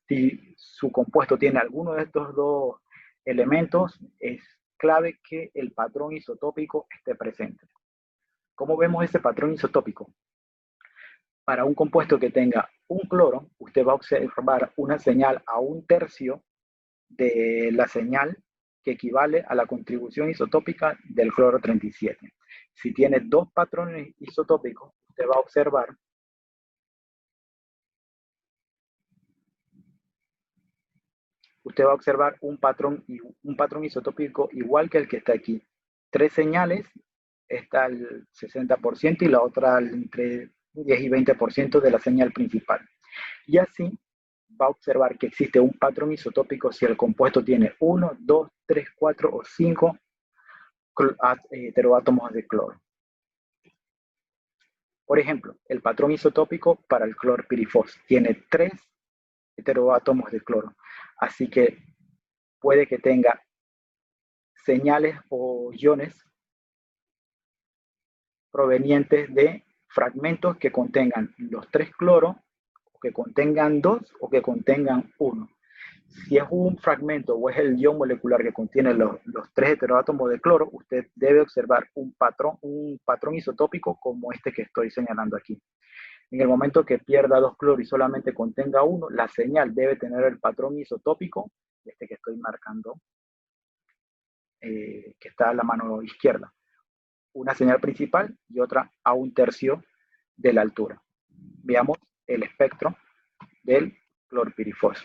Si su compuesto tiene alguno de estos 2 elementos, es clave que el patrón isotópico esté presente. ¿Cómo vemos ese patrón isotópico? Para un compuesto que tenga un cloro, usted va a observar una señal a 1/3 de la señal que equivale a la contribución isotópica del cloro 37. Si tiene 2 patrones isotópicos, usted va a observar un patrón isotópico igual que el que está aquí. 3 señales, está el 60% y la otra entre 10 y 20% de la señal principal. Y así va a observar que existe un patrón isotópico si el compuesto tiene 1, 2, 3, 4 o 5 heteroátomos de cloro. Por ejemplo, el patrón isotópico para el clorpirifos tiene 3 heteroátomos de cloro. Así que puede que tenga señales o iones provenientes de fragmentos que contengan los 3 cloros, o que contengan 2 o que contengan 1. Si es un fragmento o es el ion molecular que contiene los 3 heteroátomos de cloro, usted debe observar un patrón isotópico como este que estoy señalando aquí. En el momento que pierda 2 cloros y solamente contenga 1, la señal debe tener el patrón isotópico, este que estoy marcando, que está a la mano izquierda. Una señal principal y otra a 1/3 de la altura. Veamos el espectro del clorpirifos.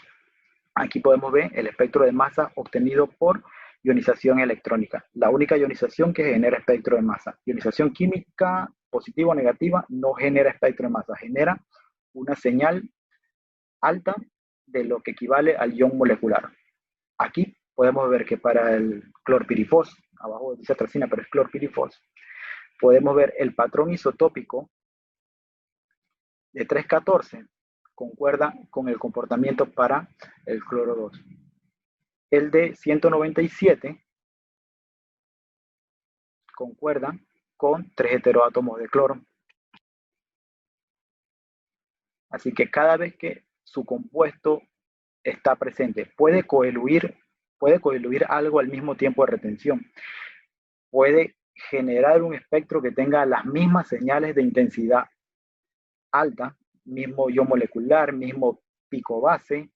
Aquí podemos ver el espectro de masa obtenido por ionización electrónica. La única ionización que genera espectro de masa. Ionización química positiva o negativa no genera espectro de masa, genera una señal alta de lo que equivale al ion molecular. Aquí podemos ver que para el clorpirifos, abajo dice atracina, pero es clorpirifos, podemos ver el patrón isotópico de 3,14 concuerda con el comportamiento para el cloro 2. El de 197 concuerda con 3 heteroátomos de cloro. Así que cada vez que su compuesto está presente, puede coeluir algo al mismo tiempo de retención. Puede generar un espectro que tenga las mismas señales de intensidad alta, mismo ion molecular, mismo pico base,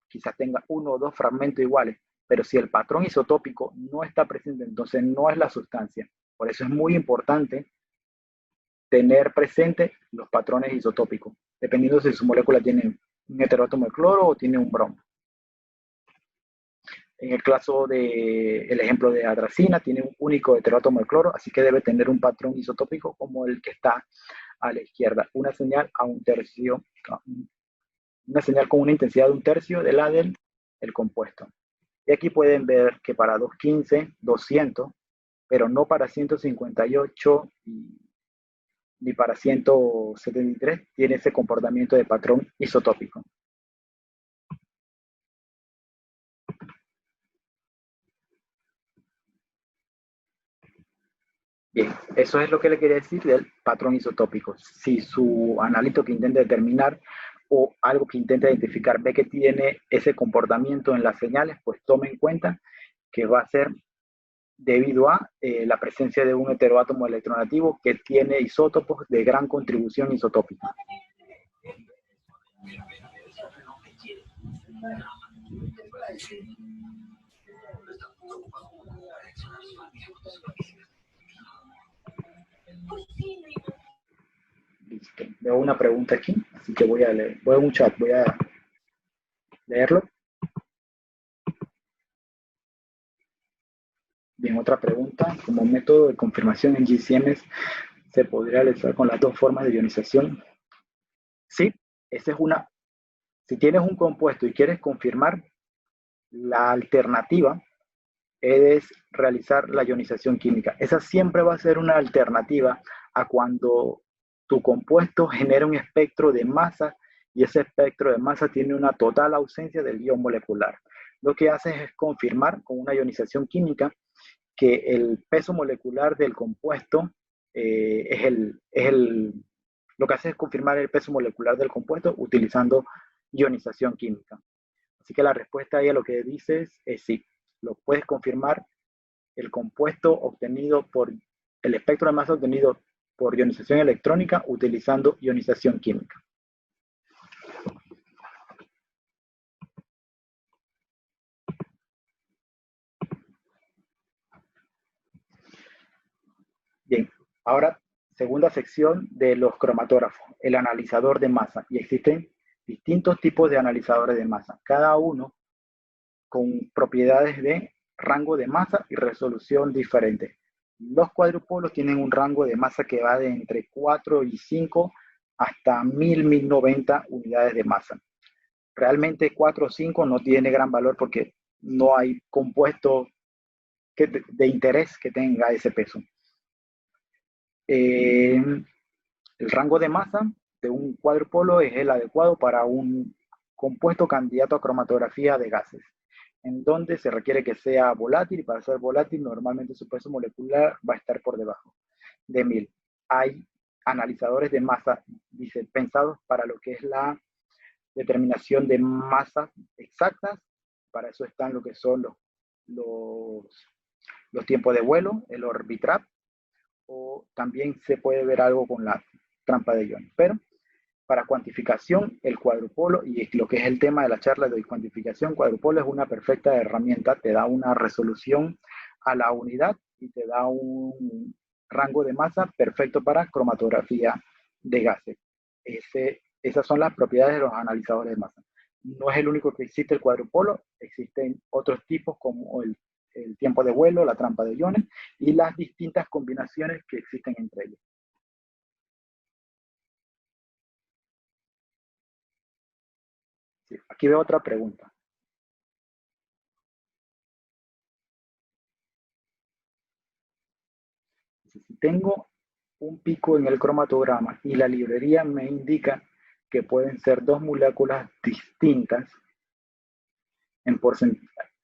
quizás tenga uno o dos fragmentos iguales, pero si el patrón isotópico no está presente, entonces no es la sustancia. Por eso es muy importante tener presente los patrones isotópicos, dependiendo si su molécula tiene un heteroátomo de cloro o tiene un bromo. En el caso del ejemplo de atracina, tiene un único heteroátomo de cloro, así que debe tener un patrón isotópico como el que está a la izquierda, una señal a un tercio, una señal con una intensidad de un tercio de la del compuesto. Y aquí pueden ver que para 215, 200, pero no para 158 ni para 173 tiene ese comportamiento de patrón isotópico. Bien, eso es lo que le quería decir del patrón isotópico. Si su analito que intente determinar o algo que intente identificar ve que tiene ese comportamiento en las señales, pues tome en cuenta que va a ser debido a la presencia de un heteroátomo electronegativo que tiene isótopos de gran contribución isotópica. Listo. Veo una pregunta aquí, así que voy a leer. Voy a un chat, voy a leerlo. Bien, otra pregunta. Como método de confirmación en GCMS, ¿se podría realizar con las dos formas de ionización? Sí, esa es una. Si tienes un compuesto y quieres confirmar, la alternativa es realizar la ionización química. Esa siempre va a ser una alternativa a cuando tu compuesto genera un espectro de masa y ese espectro de masa tiene una total ausencia del ion molecular. Lo que haces es confirmar con una ionización química que el peso molecular del compuesto lo que hace es confirmar el peso molecular del compuesto utilizando ionización química. Así que la respuesta ahí a lo que dices es sí, lo puedes confirmar el compuesto obtenido por el espectro de masa obtenido por ionización electrónica utilizando ionización química. Bien, ahora segunda sección de los cromatógrafos, el analizador de masa. Y existen distintos tipos de analizadores de masa, cada uno con propiedades de rango de masa y resolución diferentes. Los cuadrupolos tienen un rango de masa que va de entre 4 y 5 hasta 1090 unidades de masa. Realmente 4 o 5 no tiene gran valor porque no hay compuesto de interés que tenga ese peso. El rango de masa de un cuadrupolo es el adecuado para un compuesto candidato a cromatografía de gases, en donde se requiere que sea volátil, y para ser volátil normalmente su peso molecular va a estar por debajo de 1000. Hay analizadores de masa pensados para lo que es la determinación de masas exactas. Para eso están lo que son los tiempos de vuelo, el Orbitrap, o también se puede ver algo con la trampa de iones. Pero para cuantificación, el cuadrupolo, y lo que es el tema de la charla de cuantificación, cuadrupolo es una perfecta herramienta, te da una resolución a la unidad y te da un rango de masa perfecto para cromatografía de gases. Esas son las propiedades de los analizadores de masa. No es el único que existe el cuadrupolo, existen otros tipos como el tiempo de vuelo, la trampa de iones y las distintas combinaciones que existen entre ellos. Sí, aquí aquí veo otra pregunta. Si tengo un pico en el cromatograma y la librería me indica que pueden ser dos moléculas distintas,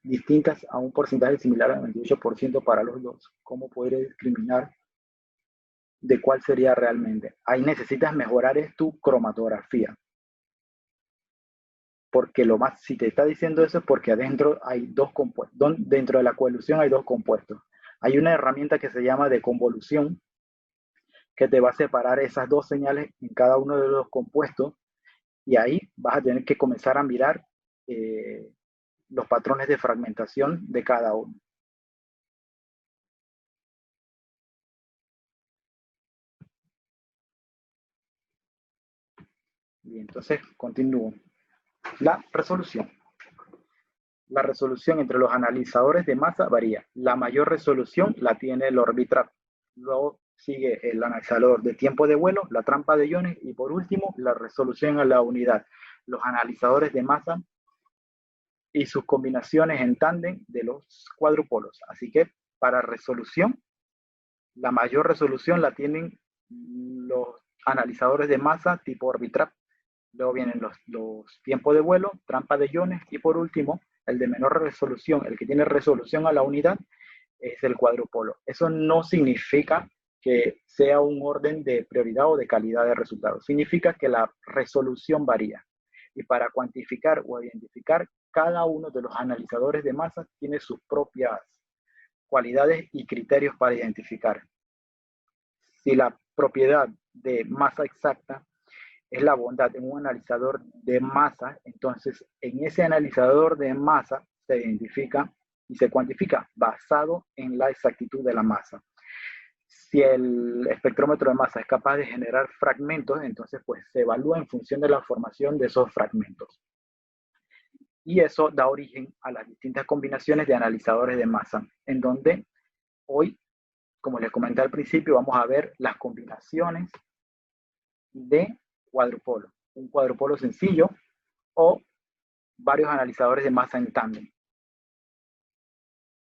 distintas a un porcentaje similar al 28% para los dos, ¿cómo podré discriminar de cuál sería realmente? Ahí necesitas mejorar es tu cromatografía. Porque si te está diciendo eso es porque adentro hay dos compuestos, dentro de la coelución hay dos compuestos. Hay una herramienta que se llama de convolución que te va a separar esas dos señales en cada uno de los compuestos y ahí vas a tener que comenzar a mirar los patrones de fragmentación de cada uno. Y entonces continúo. La resolución. La resolución entre los analizadores de masa varía. La mayor resolución la tiene el Orbitrap. Luego sigue el analizador de tiempo de vuelo, la trampa de iones y por último la resolución a la unidad. Los analizadores de masa y sus combinaciones en tándem de los cuadrupolos. Así que para resolución, la mayor resolución la tienen los analizadores de masa tipo Orbitrap. Luego vienen los tiempos de vuelo, trampa de iones y por último, el de menor resolución, el que tiene resolución a la unidad, es el cuadrupolo. Eso no significa que sea un orden de prioridad o de calidad de resultados. Significa que la resolución varía. Y para cuantificar o identificar, cada uno de los analizadores de masa tiene sus propias cualidades y criterios para identificar. Si la propiedad de masa exacta es la bondad en un analizador de masa, entonces en ese analizador de masa se identifica y se cuantifica basado en la exactitud de la masa. Si el espectrómetro de masa es capaz de generar fragmentos, entonces pues se evalúa en función de la formación de esos fragmentos. Y eso da origen a las distintas combinaciones de analizadores de masa, en donde hoy, como les comenté al principio, vamos a ver las combinaciones de cuadrupolo. Un cuadrupolo sencillo o varios analizadores de masa en tándem,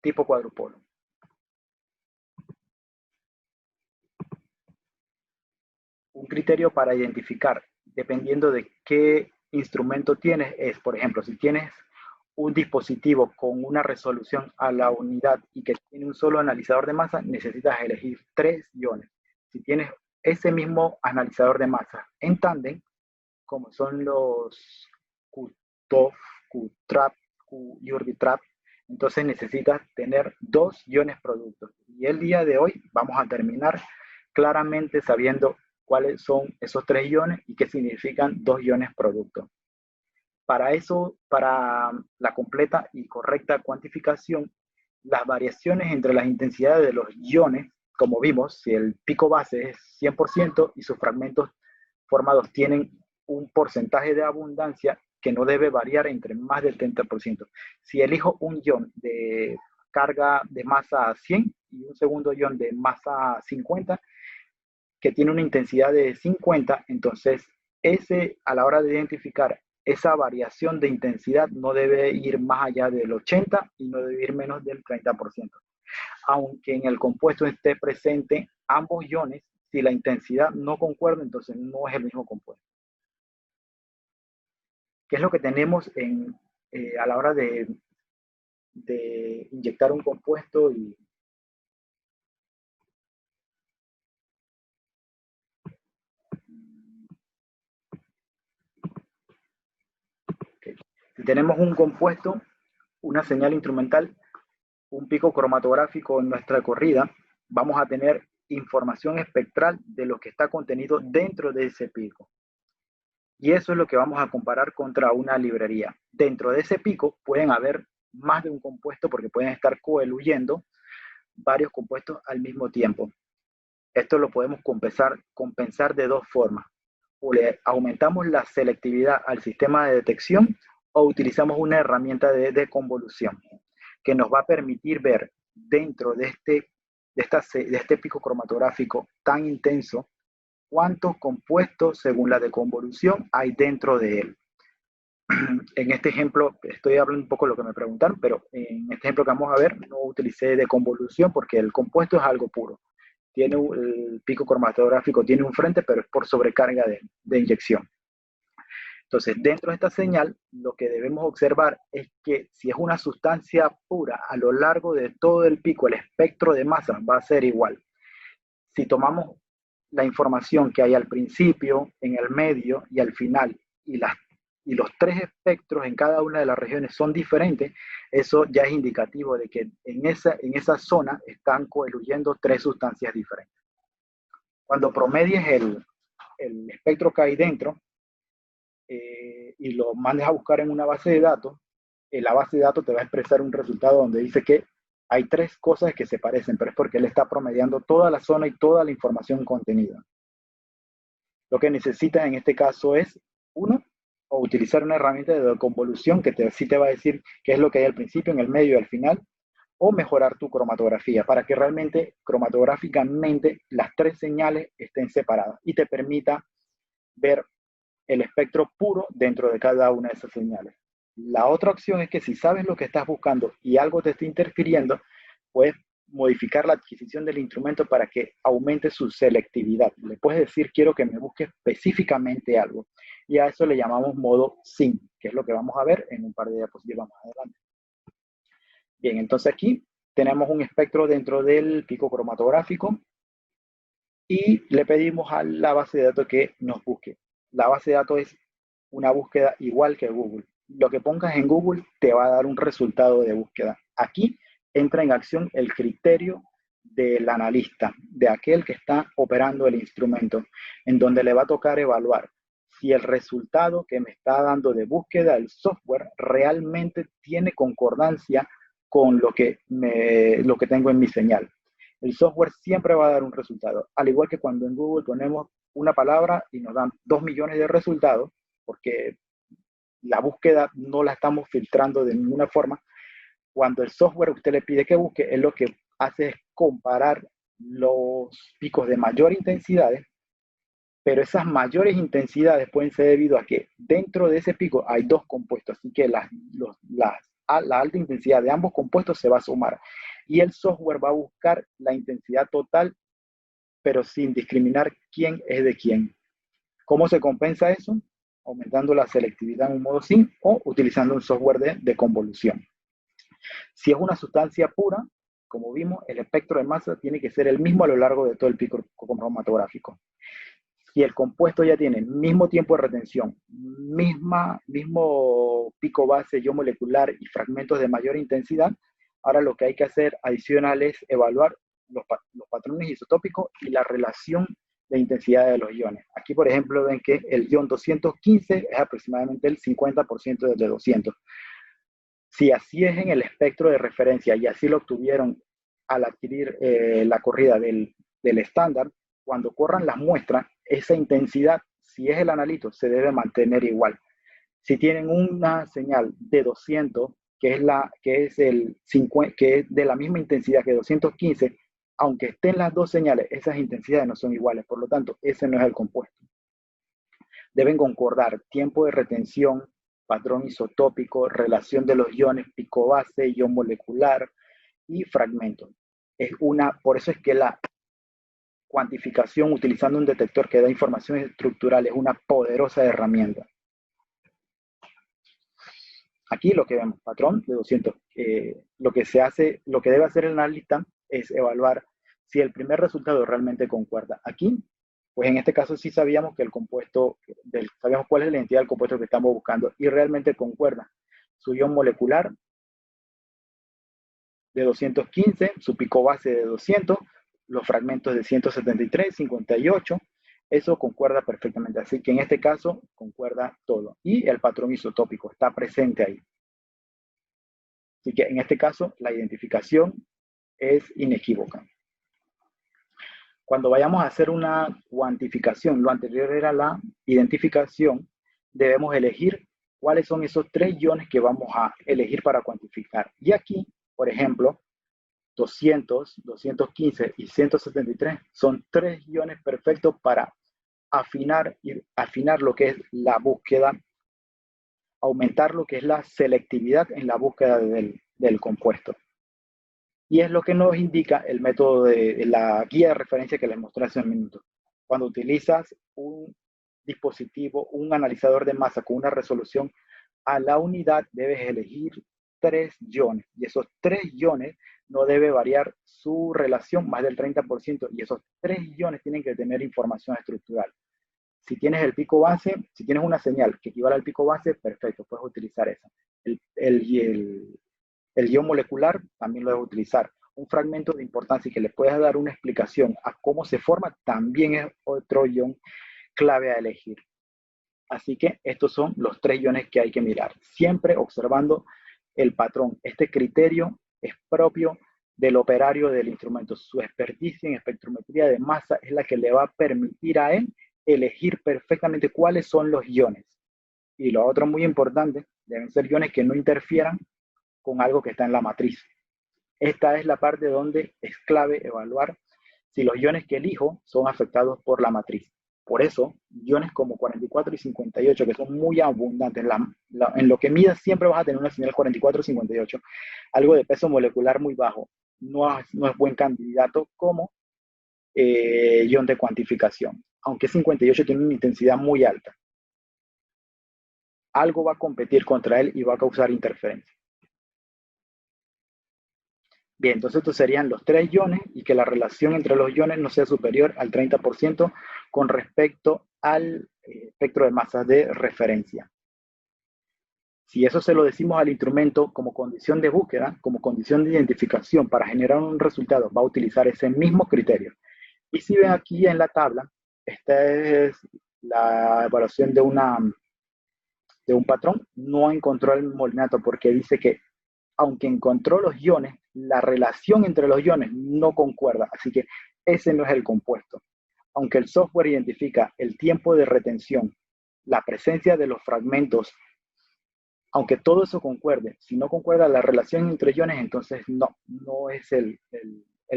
tipo cuadrupolo. Un criterio para identificar, dependiendo de qué instrumento tienes, es, por ejemplo, si tienes un dispositivo con una resolución a la unidad y que tiene un solo analizador de masa, necesitas elegir 3 iones. Si tienes ese mismo analizador de masa en tándem, como son los QTOF, QTRAP, QURBITRAP, entonces necesitas tener 2 iones productos. Y el día de hoy vamos a terminar claramente sabiendo cuáles son esos 3 iones y qué significan 2 iones productos. Para eso, para la completa y correcta cuantificación, las variaciones entre las intensidades de los iones, como vimos, si el pico base es 100% y sus fragmentos formados tienen un porcentaje de abundancia que no debe variar entre más del 30%. Si elijo un ion de carga de masa 100 y un segundo ion de masa 50, que tiene una intensidad de 50, entonces a la hora de identificar esa variación de intensidad no debe ir más allá del 80 y no debe ir menos del 30%. Aunque en el compuesto esté presente ambos iones, si la intensidad no concuerda, entonces no es el mismo compuesto. ¿Qué es lo que tenemos a la hora de inyectar un compuesto? Si tenemos un compuesto, una señal instrumental, un pico cromatográfico en nuestra corrida, vamos a tener información espectral de lo que está contenido dentro de ese pico. Y eso es lo que vamos a comparar contra una librería. Dentro de ese pico pueden haber más de un compuesto porque pueden estar coeluyendo varios compuestos al mismo tiempo. Esto lo podemos compensar de dos formas. O le aumentamos la selectividad al sistema de detección o utilizamos una herramienta de convolución que nos va a permitir ver dentro de este pico cromatográfico tan intenso cuántos compuestos según la deconvolución hay dentro de él. En este ejemplo, estoy hablando un poco de lo que me preguntaron, pero en este ejemplo que vamos a ver, no utilicé de convolución porque el compuesto es algo puro. El pico cromatográfico tiene un frente, pero es por sobrecarga de inyección. Entonces, dentro de esta señal, lo que debemos observar es que si es una sustancia pura, a lo largo de todo el pico, el espectro de masa va a ser igual. Si tomamos la información que hay al principio, en el medio y al final, y los tres espectros en cada una de las regiones son diferentes, eso ya es indicativo de que en esa zona están coeluyendo tres sustancias diferentes. Cuando promedies el espectro que hay dentro, y lo mandes a buscar en una base de datos, la base de datos te va a expresar un resultado donde dice que hay tres cosas que se parecen, pero es porque él está promediando toda la zona y toda la información contenida. Lo que necesitas en este caso es, uno, o utilizar una herramienta de convolución que sí te va a decir qué es lo que hay al principio, en el medio y al final, o mejorar tu cromatografía para que realmente cromatográficamente las tres señales estén separadas y te permita ver el espectro puro dentro de cada una de esas señales. La otra opción es que si sabes lo que estás buscando y algo te está interfiriendo, puedes modificar la adquisición del instrumento para que aumente su selectividad. Le puedes decir, quiero que me busque específicamente algo. Y a eso le llamamos modo SYN, que es lo que vamos a ver en un par de diapositivas más adelante. Bien, entonces aquí tenemos un espectro dentro del pico cromatográfico y le pedimos a la base de datos que nos busque. La base de datos es una búsqueda igual que Google. Lo que pongas en Google te va a dar un resultado de búsqueda. Aquí entra en acción el criterio del analista, de aquel que está operando el instrumento, en donde le va a tocar evaluar si el resultado que me está dando de búsqueda el software realmente tiene concordancia con lo que tengo en mi señal. El software siempre va a dar un resultado, al igual que cuando en Google ponemos una palabra y nos dan 2 millones de resultados, porque la búsqueda no la estamos filtrando de ninguna forma. Cuando el software usted le pide que busque, él lo que hace es comparar los picos de mayor intensidad, pero esas mayores intensidades pueden ser debido a que dentro de ese pico hay dos compuestos, así que la alta intensidad de ambos compuestos se va a sumar y el software va a buscar la intensidad total, pero sin discriminar quién es de quién. ¿Cómo se compensa eso? Aumentando la selectividad en un modo SYN o utilizando un software de convolución. Si es una sustancia pura, como vimos, el espectro de masa tiene que ser el mismo a lo largo de todo el pico cromatográfico. Si el compuesto ya tiene el mismo tiempo de retención, mismo pico base, ion molecular y fragmentos de mayor intensidad, ahora lo que hay que hacer adicional es evaluar los patrones isotópicos y la relación de intensidad de los iones. Aquí, por ejemplo, ven que el ion 215 es aproximadamente el 50% del de 200. Si así es en el espectro de referencia y así lo obtuvieron al adquirir la corrida del estándar, cuando corran las muestras, esa intensidad, si es el analito, se debe mantener igual. Si tienen una señal de 200, que es de la misma intensidad que 215, aunque estén las dos señales, esas intensidades no son iguales. Por lo tanto, ese no es el compuesto. Deben concordar tiempo de retención, patrón isotópico, relación de los iones pico base, ion molecular y fragmento. Por eso es que la cuantificación utilizando un detector que da información estructural es una poderosa herramienta. Aquí lo que vemos, patrón de 200. Lo que debe hacer el analista es evaluar si el primer resultado realmente concuerda. Aquí, pues en este caso sí sabíamos que el compuesto, sabíamos cuál es la identidad del compuesto que estamos buscando y realmente concuerda. Su ion molecular de 215, su pico base de 200, los fragmentos de 173, 58, eso concuerda perfectamente. Así que en este caso concuerda todo. Y el patrón isotópico está presente ahí. Así que en este caso la identificación es inequívoca. Cuando vayamos a hacer una cuantificación, lo anterior era la identificación, debemos elegir cuáles son esos tres iones que vamos a elegir para cuantificar. Y aquí, por ejemplo, 200, 215 y 173 son tres iones perfectos para afinar lo que es la búsqueda aumentar lo que es la selectividad en la búsqueda del compuesto. Y es lo que nos indica el método de la guía de referencia que les mostré hace un minuto. Cuando utilizas un dispositivo, un analizador de masa con una resolución a la unidad, debes elegir 3 iones. Y esos 3 iones no debe variar su relación más del 30%. Y esos 3 iones tienen que tener información estructural. Si tienes el pico base, si tienes una señal que equivale al pico base, perfecto, puedes utilizar esa. El guión molecular también lo debes utilizar. Un fragmento de importancia y que le puedas dar una explicación a cómo se forma también es otro guión clave a elegir. Así que estos son los 3 iones que hay que mirar, siempre observando el patrón. Este criterio es propio del operario del instrumento. Su experticia en espectrometría de masa es la que le va a permitir a él elegir perfectamente cuáles son los iones. Y lo otro muy importante, deben ser iones que no interfieran con algo que está en la matriz. Esta es la parte donde es clave evaluar si los iones que elijo son afectados por la matriz. Por eso, iones como 44 y 58, que son muy abundantes, en lo que midas siempre vas a tener una señal 44 y 58, algo de peso molecular muy bajo. No es buen candidato como ion de cuantificación, aunque 58 tiene una intensidad muy alta. Algo va a competir contra él y va a causar interferencia. Bien, entonces estos serían los 3 iones y que la relación entre los iones no sea superior al 30% con respecto al espectro de masas de referencia. Si eso se lo decimos al instrumento como condición de búsqueda, como condición de identificación para generar un resultado, va a utilizar ese mismo criterio. Y si ven aquí en la tabla, esta es la evaluación de un patrón. No encontró el molinato porque dice que aunque encontró los iones, la relación entre los iones no concuerda, así que ese no es el compuesto. Aunque el software identifica el tiempo de retención, la presencia de los fragmentos, aunque todo eso concuerde, si no concuerda la relación entre iones, entonces no es el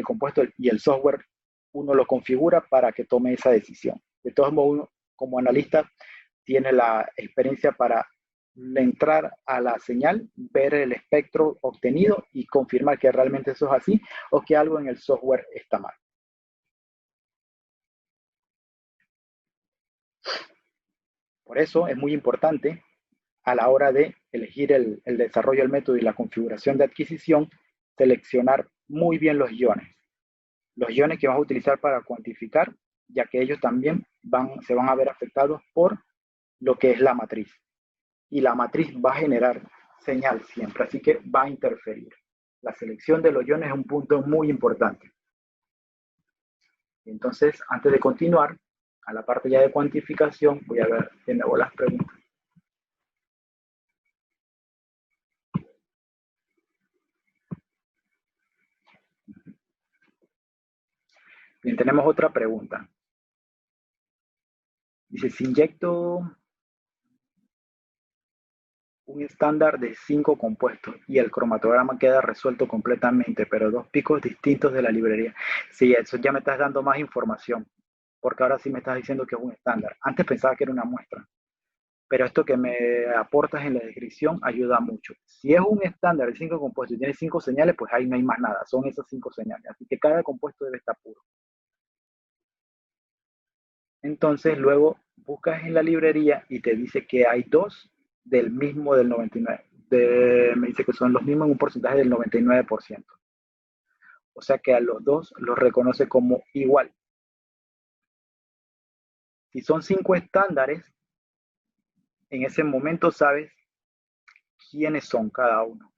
compuesto y el software uno lo configura para que tome esa decisión. De todos modos, uno como analista tiene la experiencia para entrar a la señal, ver el espectro obtenido y confirmar que realmente eso es así o que algo en el software está mal. Por eso es muy importante a la hora de elegir el desarrollo del método y la configuración de adquisición, seleccionar muy bien los iones. Los iones que vas a utilizar para cuantificar, ya que ellos también se van a ver afectados por lo que es la matriz. Y la matriz va a generar señal siempre, así que va a interferir. La selección de los iones es un punto muy importante. Entonces, antes de continuar a la parte ya de cuantificación, voy a ver de nuevo las preguntas. Bien, tenemos otra pregunta. Dice, si inyecto un estándar de 5 compuestos y el cromatograma queda resuelto completamente, pero 2 picos distintos de la librería. Sí, eso ya me estás dando más información, porque ahora sí me estás diciendo que es un estándar. Antes pensaba que era una muestra, pero esto que me aportas en la descripción ayuda mucho. Si es un estándar de 5 compuestos y tiene 5 señales, pues ahí no hay más nada, son esas 5 señales. Así que cada compuesto debe estar puro. Entonces luego buscas en la librería y te dice que hay 2 del mismo del 99. Me dice que son los mismos en un porcentaje del 99%. O sea que a los 2 los reconoce como igual. Si son 5 estándares, en ese momento sabes quiénes son cada uno.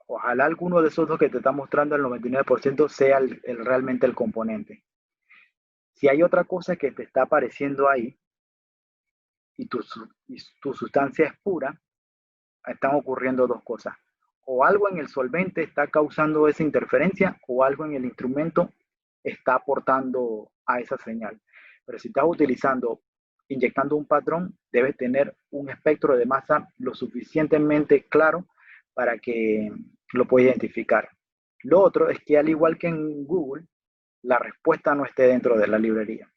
Ojalá alguno de esos 2 que te está mostrando el 99% sea realmente el componente. Si hay otra cosa que te está apareciendo ahí y tu sustancia es pura, están ocurriendo 2 cosas. O algo en el solvente está causando esa interferencia o algo en el instrumento está aportando a esa señal. Pero si estás inyectando un patrón, debes tener un espectro de masa lo suficientemente claro para que lo puedas identificar. Lo otro es que al igual que en Google, la respuesta no esté dentro de la librería.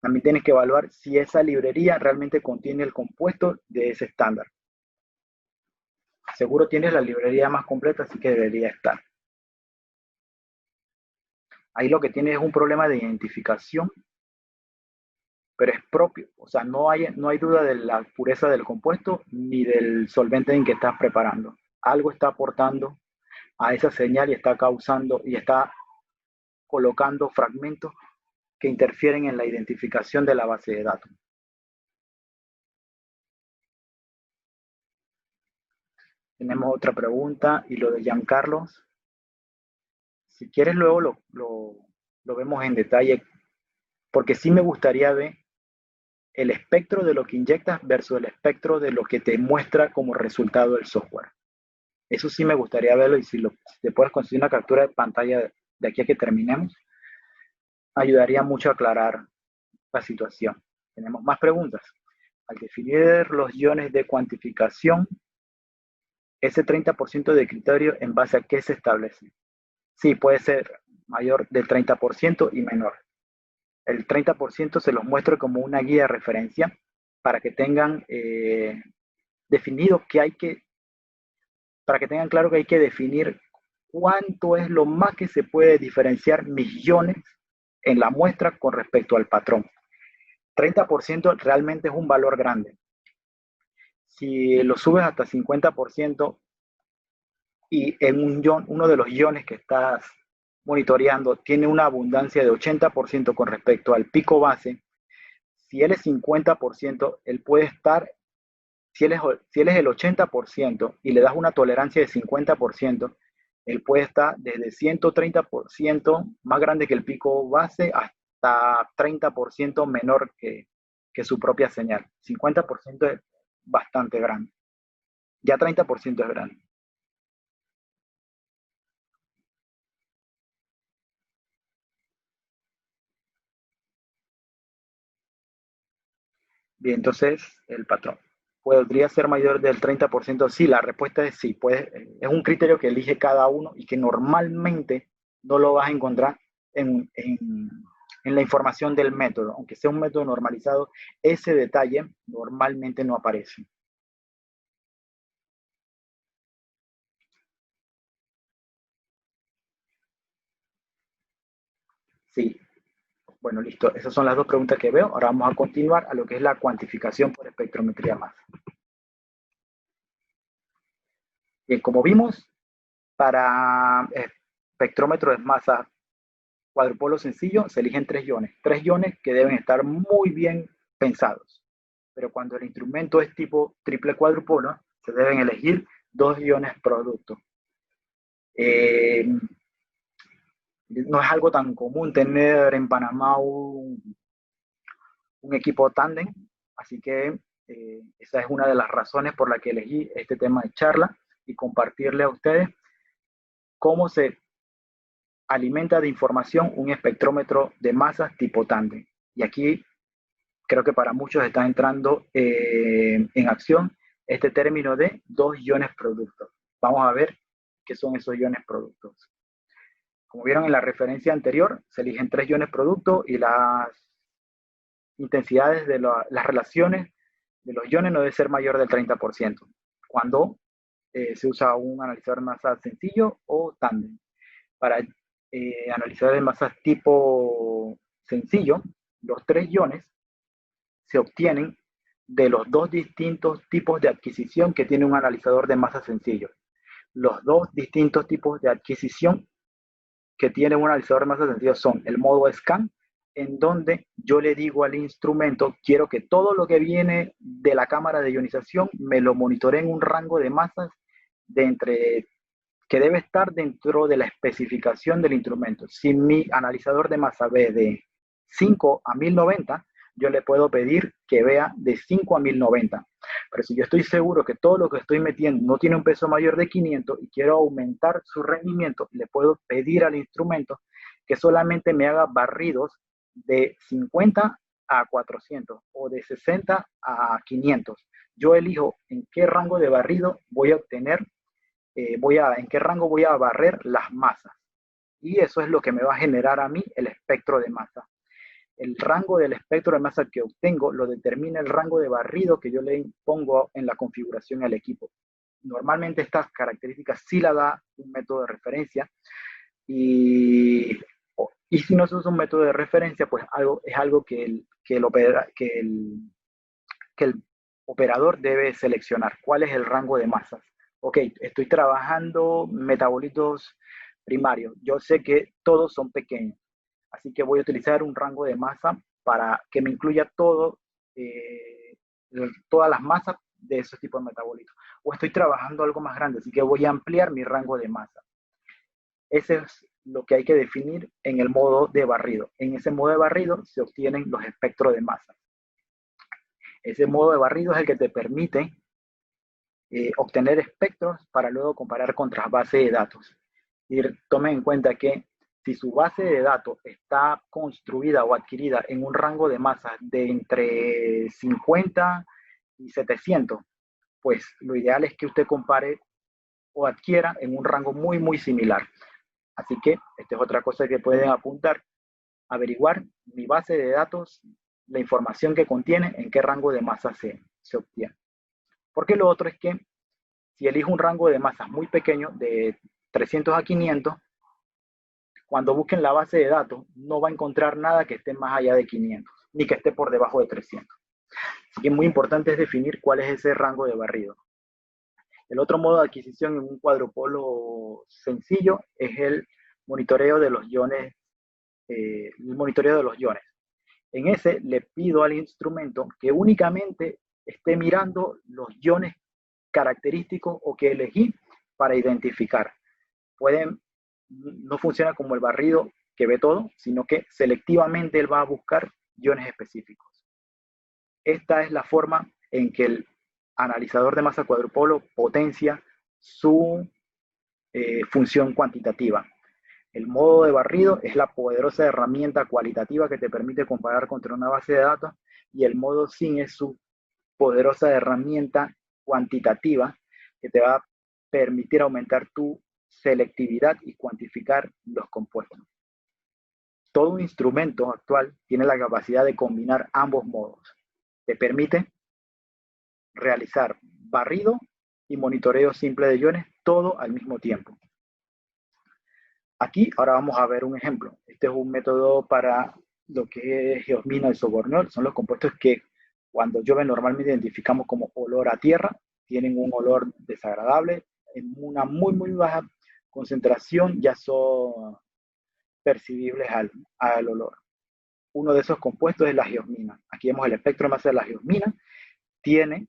También tienes que evaluar si esa librería realmente contiene el compuesto de ese estándar. Seguro tienes la librería más completa, así que debería estar. Ahí lo que tienes es un problema de identificación, pero es propio. O sea, no hay duda de la pureza del compuesto ni del solvente en que estás preparando. Algo está aportando a esa señal y está causando y está colocando fragmentos que interfieren en la identificación de la base de datos. Tenemos otra pregunta y lo de Giancarlos. Si quieres luego lo vemos en detalle, porque sí me gustaría ver el espectro de lo que inyectas versus el espectro de lo que te muestra como resultado el software. Eso sí me gustaría verlo, y si te puedes conseguir una captura de pantalla de aquí a que terminemos, ayudaría mucho a aclarar la situación. Tenemos más preguntas. Al definir los iones de cuantificación, ese 30% de criterio, ¿en base a qué se establece? Sí, puede ser mayor del 30% y menor. El 30% se los muestro como una guía de referencia para que tengan definido para que tengan claro que hay que definir cuánto es lo más que se puede diferenciar millones en la muestra con respecto al patrón. 30% realmente es un valor grande. Si lo subes hasta 50% y en un ion, uno de los iones que estás monitoreando tiene una abundancia de 80% con respecto al pico base, si él es 50%, él puede estar, si él es el 80% y le das una tolerancia de 50%, él puede estar desde 130% más grande que el pico base hasta 30% menor que su propia señal. 50% es bastante grande. Ya 30% es grande. Bien, entonces el patrón. ¿Podría ser mayor del 30%? Sí, la respuesta es sí. Es un criterio que elige cada uno y que normalmente no lo vas a encontrar en la información del método. Aunque sea un método normalizado, ese detalle normalmente no aparece. Sí, bueno, listo. Esas son las dos preguntas que veo. Ahora vamos a continuar a lo que es la cuantificación por espectrometría masa. Bien, como vimos, para espectrómetro de masa cuadrupolo sencillo, se eligen tres iones que deben estar muy bien pensados. Pero cuando el instrumento es tipo triple cuadrupolo, se deben elegir 2 iones producto. No es algo tan común tener en Panamá un equipo tándem, así que esa es una de las razones por la que elegí este tema de charla y compartirle a ustedes cómo se alimenta de información un espectrómetro de masas tipo tándem. Y aquí creo que para muchos está entrando en acción este término de 2 iones productos. Vamos a ver qué son esos iones productos. Como vieron en la referencia anterior, se eligen 3 iones producto y las intensidades de las relaciones de los iones no debe ser mayor del 30% cuando se usa un analizador de masa sencillo o tándem. Para analizadores de masas tipo sencillo, los 3 iones se obtienen de los 2 distintos tipos de adquisición que tiene un analizador de masa sencillo. Los 2 distintos tipos de adquisición que tiene un analizador de masa sencillo son el modo scan, en donde yo le digo al instrumento, quiero que todo lo que viene de la cámara de ionización me lo monitoree en un rango de masas que debe estar dentro de la especificación del instrumento. Si mi analizador de masa ve de 5 a 1090, yo le puedo pedir que vea de 5 a 1090. Pero si yo estoy seguro que todo lo que estoy metiendo no tiene un peso mayor de 500 y quiero aumentar su rendimiento, le puedo pedir al instrumento que solamente me haga barridos de 50 a 400 o de 60 a 500. Yo elijo en qué rango de barrido voy a obtener, en qué rango voy a barrer las masas. Y eso es lo que me va a generar a mí el espectro de masa. El rango del espectro de masa que obtengo lo determina el rango de barrido que yo le impongo en la configuración al equipo. Normalmente estas características sí la da un método de referencia y si no se usa un método de referencia, pues es algo que el operador debe seleccionar. ¿Cuál es el rango de masas? Ok, estoy trabajando metabolitos primarios. Yo sé que todos son pequeños, así que voy a utilizar un rango de masa para que me incluya todas las masas de esos tipos de metabolitos. O estoy trabajando algo más grande, así que voy a ampliar mi rango de masa. Ese es lo que hay que definir en el modo de barrido. En ese modo de barrido se obtienen los espectros de masa. Ese modo de barrido es el que te permite obtener espectros para luego comparar contra bases de datos. Y tomen en cuenta que si su base de datos está construida o adquirida en un rango de masas de entre 50 y 700, pues lo ideal es que usted compare o adquiera en un rango muy, muy similar. Así que esta es otra cosa que pueden apuntar. Averiguar mi base de datos, la información que contiene, en qué rango de masa se obtiene. Porque lo otro es que si elijo un rango de masas muy pequeño, de 300 a 500, cuando busquen la base de datos, no va a encontrar nada que esté más allá de 500, ni que esté por debajo de 300. Así que muy importante es definir cuál es ese rango de barrido. El otro modo de adquisición en un cuadrupolo sencillo es el monitoreo de los iones. En ese le pido al instrumento que únicamente esté mirando los iones característicos o que elegí para identificar. No funciona como el barrido que ve todo, sino que selectivamente él va a buscar iones específicos. Esta es la forma en que el analizador de masa cuadrupolo potencia su función cuantitativa. El modo de barrido es la poderosa herramienta cualitativa que te permite comparar contra una base de datos, y el modo SIN es su poderosa herramienta cuantitativa que te va a permitir aumentar tu selectividad y cuantificar los compuestos. Todo un instrumento actual tiene la capacidad de combinar ambos modos. Te permite realizar barrido y monitoreo simple de iones, todo al mismo tiempo. Aquí ahora vamos a ver un ejemplo. Este es un método para lo que es geosmina y sobornol. Son los compuestos que cuando llueve normalmente identificamos como olor a tierra. Tienen un olor desagradable. En una muy, muy baja concentración ya son percibibles al olor. Uno de esos compuestos es la geosmina. Aquí vemos el espectro de masa de la geosmina. Tiene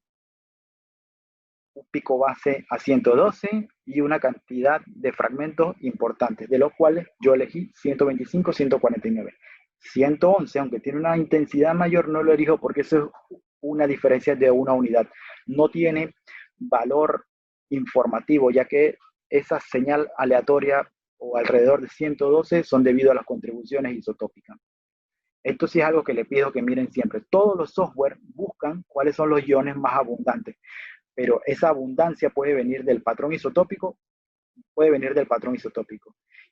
un pico base a 112 y una cantidad de fragmentos importantes, de los cuales yo elegí 125, 149. 111, aunque tiene una intensidad mayor, no lo elijo porque eso es una diferencia de una unidad. No tiene valor informativo, ya que esa señal aleatoria o alrededor de 112 son debido a las contribuciones isotópicas. Esto sí es algo que le pido que miren siempre. Todos los software buscan cuáles son los iones más abundantes, pero esa abundancia puede venir del patrón isotópico,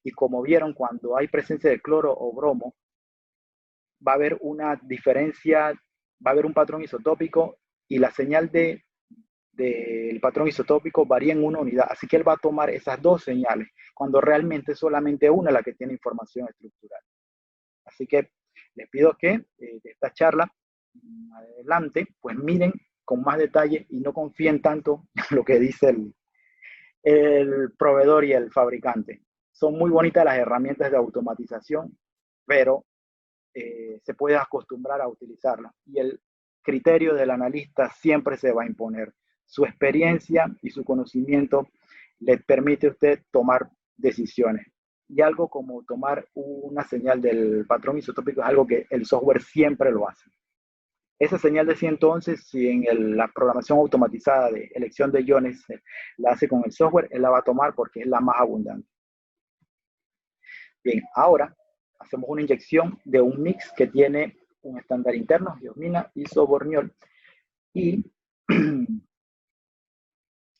Y como vieron, cuando hay presencia de cloro o bromo, va a haber una diferencia, va a haber un patrón isotópico y la señal del patrón isotópico varía en una unidad. Así que él va a tomar esas dos señales, cuando realmente solamente una es la que tiene información estructural. Así que les pido que de esta charla adelante, pues miren con más detalle y no confíen tanto en lo que dice el proveedor y el fabricante. Son muy bonitas las herramientas de automatización, pero se puede acostumbrar a utilizarlas. Y el criterio del analista siempre se va a imponer. Su experiencia y su conocimiento le permite a usted tomar decisiones. Y algo como tomar una señal del patrón isotópico es algo que el software siempre lo hace. Esa señal de 111, si en la programación automatizada de elección de iones la hace con el software, él la va a tomar porque es la más abundante. Bien, ahora hacemos una inyección de un mix que tiene un estándar interno, geosmina y soborniol. Y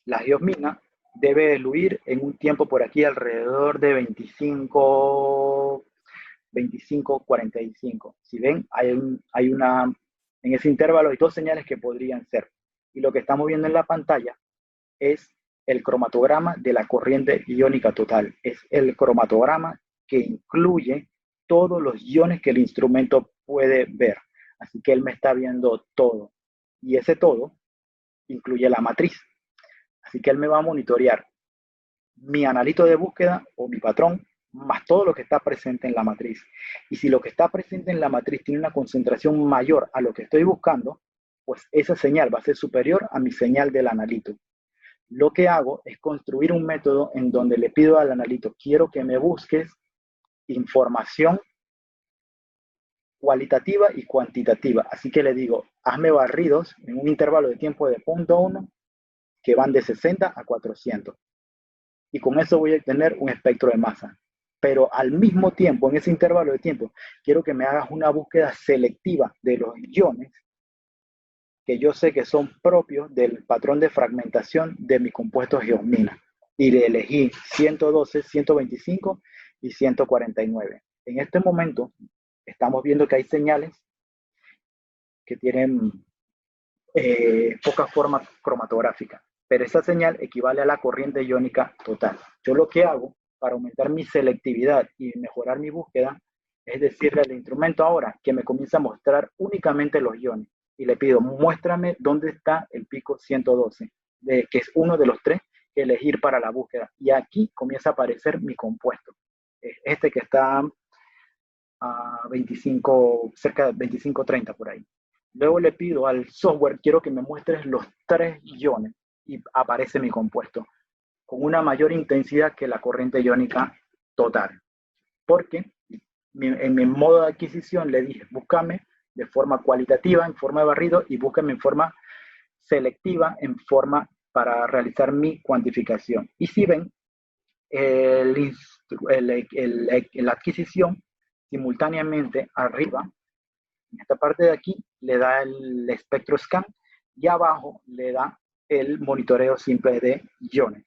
la geosmina debe diluir en un tiempo por aquí alrededor de 25 25-45. Si ven, en ese intervalo hay dos señales que podrían ser. Y lo que estamos viendo en la pantalla es el cromatograma de la corriente iónica total. Es el cromatograma que incluye todos los iones que el instrumento puede ver. Así que él me está viendo todo. Y ese todo incluye la matriz. Así que él me va a monitorear mi analito de búsqueda o mi patrón, más todo lo que está presente en la matriz. Y si lo que está presente en la matriz tiene una concentración mayor a lo que estoy buscando, pues esa señal va a ser superior a mi señal del analito. Lo que hago es construir un método en donde le pido al analito, quiero que me busques información cualitativa y cuantitativa. Así que le digo, hazme barridos en un intervalo de tiempo de 0.1 que van de 60 a 400. Y con eso voy a obtener un espectro de masa. Pero al mismo tiempo, en ese intervalo de tiempo, quiero que me hagas una búsqueda selectiva de los iones que yo sé que son propios del patrón de fragmentación de mi compuesto geosmina. Y le elegí 112, 125 y 149. En este momento estamos viendo que hay señales que tienen poca forma cromatográfica, pero esa señal equivale a la corriente iónica total. Yo lo que hago para aumentar mi selectividad y mejorar mi búsqueda es decirle al instrumento ahora que me comience a mostrar únicamente los iones y le pido, muéstrame dónde está el pico 112, que es uno de los tres que elegir para la búsqueda. Y aquí comienza a aparecer mi compuesto. Este que está a 25, cerca de 25-30 por ahí. Luego le pido al software, quiero que me muestres los tres iones y aparece mi compuesto con una mayor intensidad que la corriente iónica total. Porque en mi modo de adquisición le dije, búscame de forma cualitativa, en forma de barrido, y búscame en forma selectiva, en forma para realizar mi cuantificación. Y si ven, la adquisición simultáneamente arriba, en esta parte de aquí, le da el espectro scan y abajo le da el monitoreo simple de iones.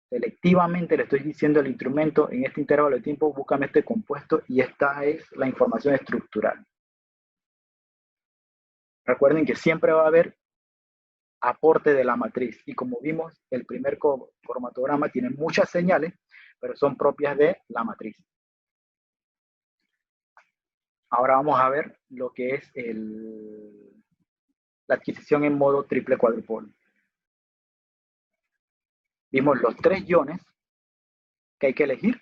Selectivamente le estoy diciendo al instrumento en este intervalo de tiempo, búscame este compuesto y esta es la información estructural. Recuerden que siempre va a haber aporte de la matriz y como vimos, el primer cromatograma tiene muchas señales, pero son propias de la matriz. Ahora vamos a ver lo que es la adquisición en modo triple cuadrupolo. Vimos los tres iones que hay que elegir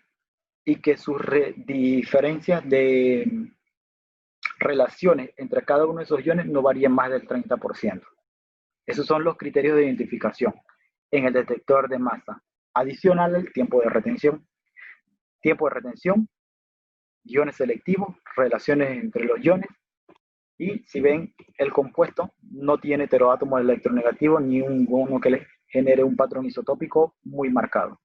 y que sus diferencias de relaciones entre cada uno de esos iones no varían más del 30%. Esos son los criterios de identificación en el detector de masa. Adicional al tiempo de retención. Tiempo de retención, iones selectivos, relaciones entre los iones. Y si ven, el compuesto no tiene heteroátomos electronegativos ni uno que le genere un patrón isotópico muy marcado.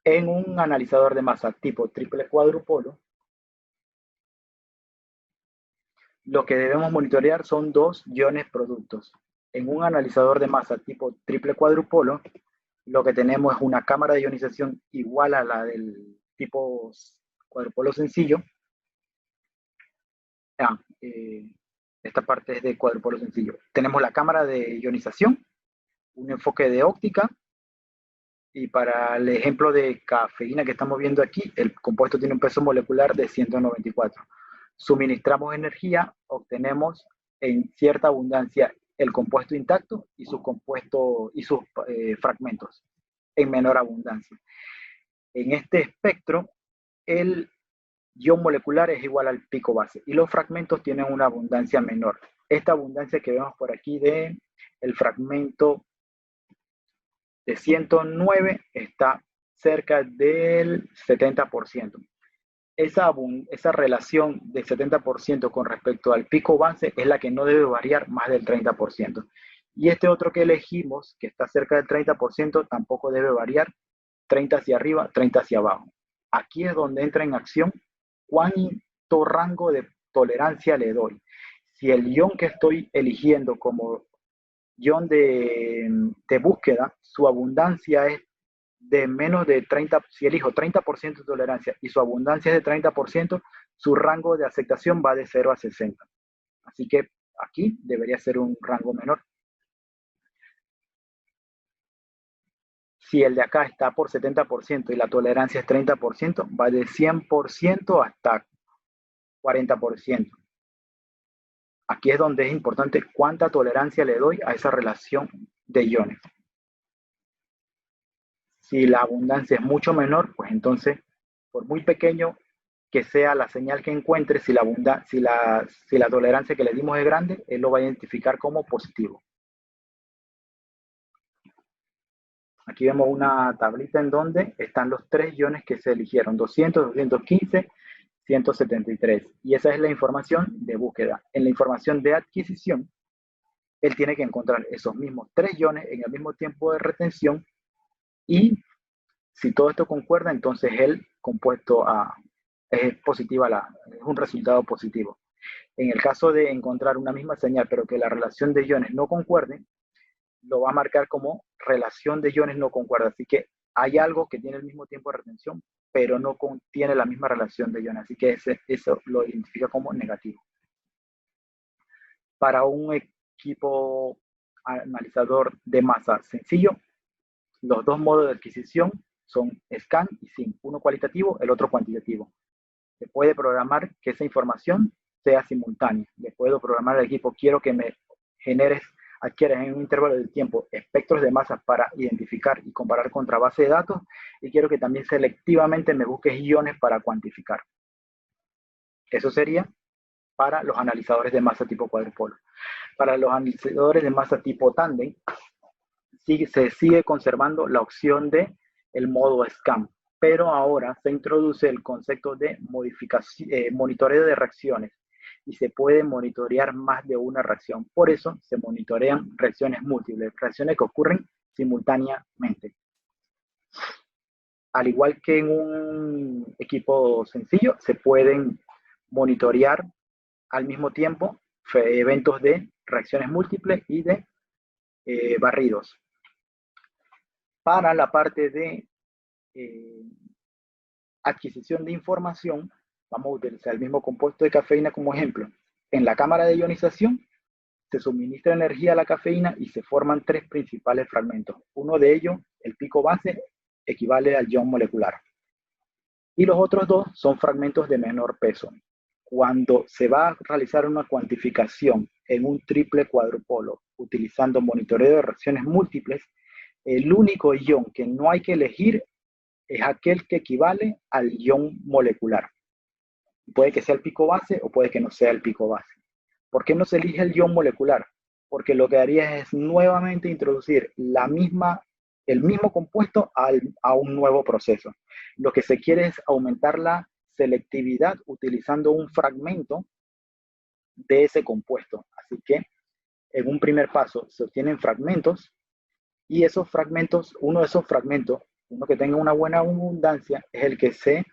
En un analizador de masa tipo triple cuadrupolo, lo que debemos monitorear son dos iones productos. En un analizador de masa tipo triple cuadrupolo, lo que tenemos es una cámara de ionización igual a la del tipo cuadrupolo sencillo. Esta parte es de cuadrupolo sencillo. Tenemos la cámara de ionización, un enfoque de óptica, y para el ejemplo de cafeína que estamos viendo aquí, el compuesto tiene un peso molecular de 194. Suministramos energía, obtenemos en cierta abundancia el compuesto intacto y sus fragmentos en menor abundancia. En este espectro, el ion molecular es igual al pico base y los fragmentos tienen una abundancia menor. Esta abundancia que vemos por aquí de el fragmento de 109 está cerca del 70%. Esa relación del 70% con respecto al pico base es la que no debe variar más del 30%. Y este otro que elegimos, que está cerca del 30%, tampoco debe variar 30 hacia arriba, 30 hacia abajo. Aquí es donde entra en acción cuánto rango de tolerancia le doy. Si el ion que estoy eligiendo como ion de búsqueda, su abundancia es de menos de 30, si elijo 30% de tolerancia y su abundancia es de 30%, su rango de aceptación va de 0 a 60. Así que aquí debería ser un rango menor. Si el de acá está por 70% y la tolerancia es 30%, va de 100% hasta 40%. Aquí es donde es importante cuánta tolerancia le doy a esa relación de iones. Si la abundancia es mucho menor, pues entonces, por muy pequeño que sea la señal que encuentre, si la tolerancia que le dimos es grande, él lo va a identificar como positivo. Aquí vemos una tablita en donde están los 3 iones que se eligieron, 200, 215, 173. Y esa es la información de búsqueda. En la información de adquisición, él tiene que encontrar esos mismos 3 iones en el mismo tiempo de retención y si todo esto concuerda, entonces el compuesto es positiva, es un resultado positivo. En el caso de encontrar una misma señal, pero que la relación de iones no concuerde, lo va a marcar como relación de iones no concuerda. Así que hay algo que tiene el mismo tiempo de retención, pero no contiene la misma relación de iones. Así que eso lo identifica como negativo. Para un equipo analizador de masa sencillo, los dos modos de adquisición son scan y SIM, uno cualitativo, el otro cuantitativo. Se puede programar que esa información sea simultánea. Le puedo programar al equipo, quiero que me adquieras en un intervalo de tiempo espectros de masas para identificar y comparar contra base de datos, y quiero que también selectivamente me busques iones para cuantificar. Eso sería para los analizadores de masa tipo cuadrupolo. Para los analizadores de masa tipo tándem, se sigue conservando la opción de el modo scan, pero ahora se introduce el concepto de monitoreo de reacciones y se puede monitorear más de una reacción. Por eso se monitorean reacciones múltiples, reacciones que ocurren simultáneamente. Al igual que en un equipo sencillo, se pueden monitorear al mismo tiempo eventos de reacciones múltiples y de barridos. Para la parte de adquisición de información, vamos a utilizar el mismo compuesto de cafeína como ejemplo. En la cámara de ionización se suministra energía a la cafeína y se forman 3 principales fragmentos. Uno de ellos, el pico base, equivale al ion molecular. Y los otros 2 son fragmentos de menor peso. Cuando se va a realizar una cuantificación en un triple cuadrupolo utilizando monitoreo de reacciones múltiples, el único ion que no hay que elegir es aquel que equivale al ion molecular. Puede que sea el pico base o puede que no sea el pico base. ¿Por qué no se elige el ion molecular? Porque lo que haría es nuevamente introducir el mismo compuesto a un nuevo proceso. Lo que se quiere es aumentar la selectividad utilizando un fragmento de ese compuesto. Así que en un primer paso se obtienen fragmentos y esos fragmentos, uno que tenga una buena abundancia, es el que se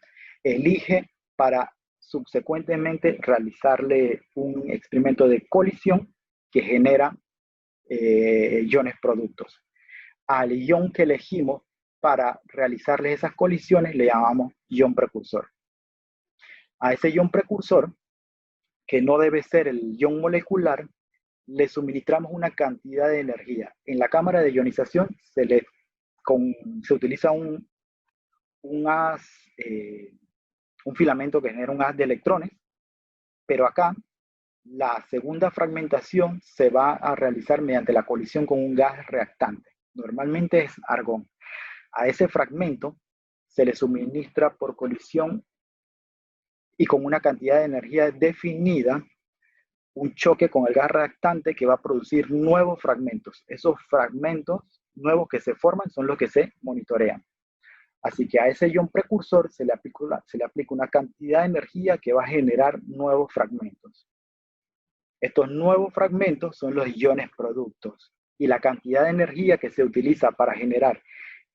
elige para subsecuentemente realizarle un experimento de colisión que genera iones productos. Al ion que elegimos para realizarle esas colisiones le llamamos ion precursor. A ese ion precursor, que no debe ser el ion molecular, le suministramos una cantidad de energía. En la cámara de ionización se utiliza un filamento que genera un haz de electrones, pero acá la segunda fragmentación se va a realizar mediante la colisión con un gas reactante. Normalmente es argón. A ese fragmento se le suministra por colisión y con una cantidad de energía definida un choque con el gas reactante que va a producir nuevos fragmentos. Esos fragmentos nuevos que se forman son los que se monitorean. Así que a ese ion precursor se le aplica una cantidad de energía que va a generar nuevos fragmentos. Estos nuevos fragmentos son los iones productos. Y la cantidad de energía que se utiliza para generar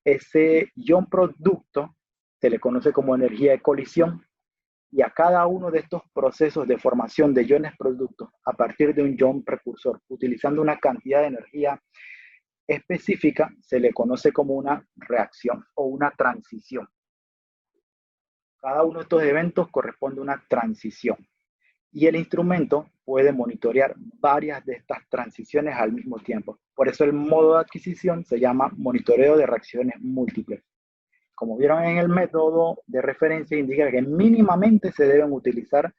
ese ion producto se le conoce como energía de colisión. Y a cada uno de estos procesos de formación de iones productos a partir de un ion precursor, utilizando una cantidad de energía específica se le conoce como una reacción o una transición. Cada uno de estos eventos corresponde a una transición y el instrumento puede monitorear varias de estas transiciones al mismo tiempo. Por eso el modo de adquisición se llama monitoreo de reacciones múltiples. Como vieron en el método de referencia, indica que mínimamente se deben utilizar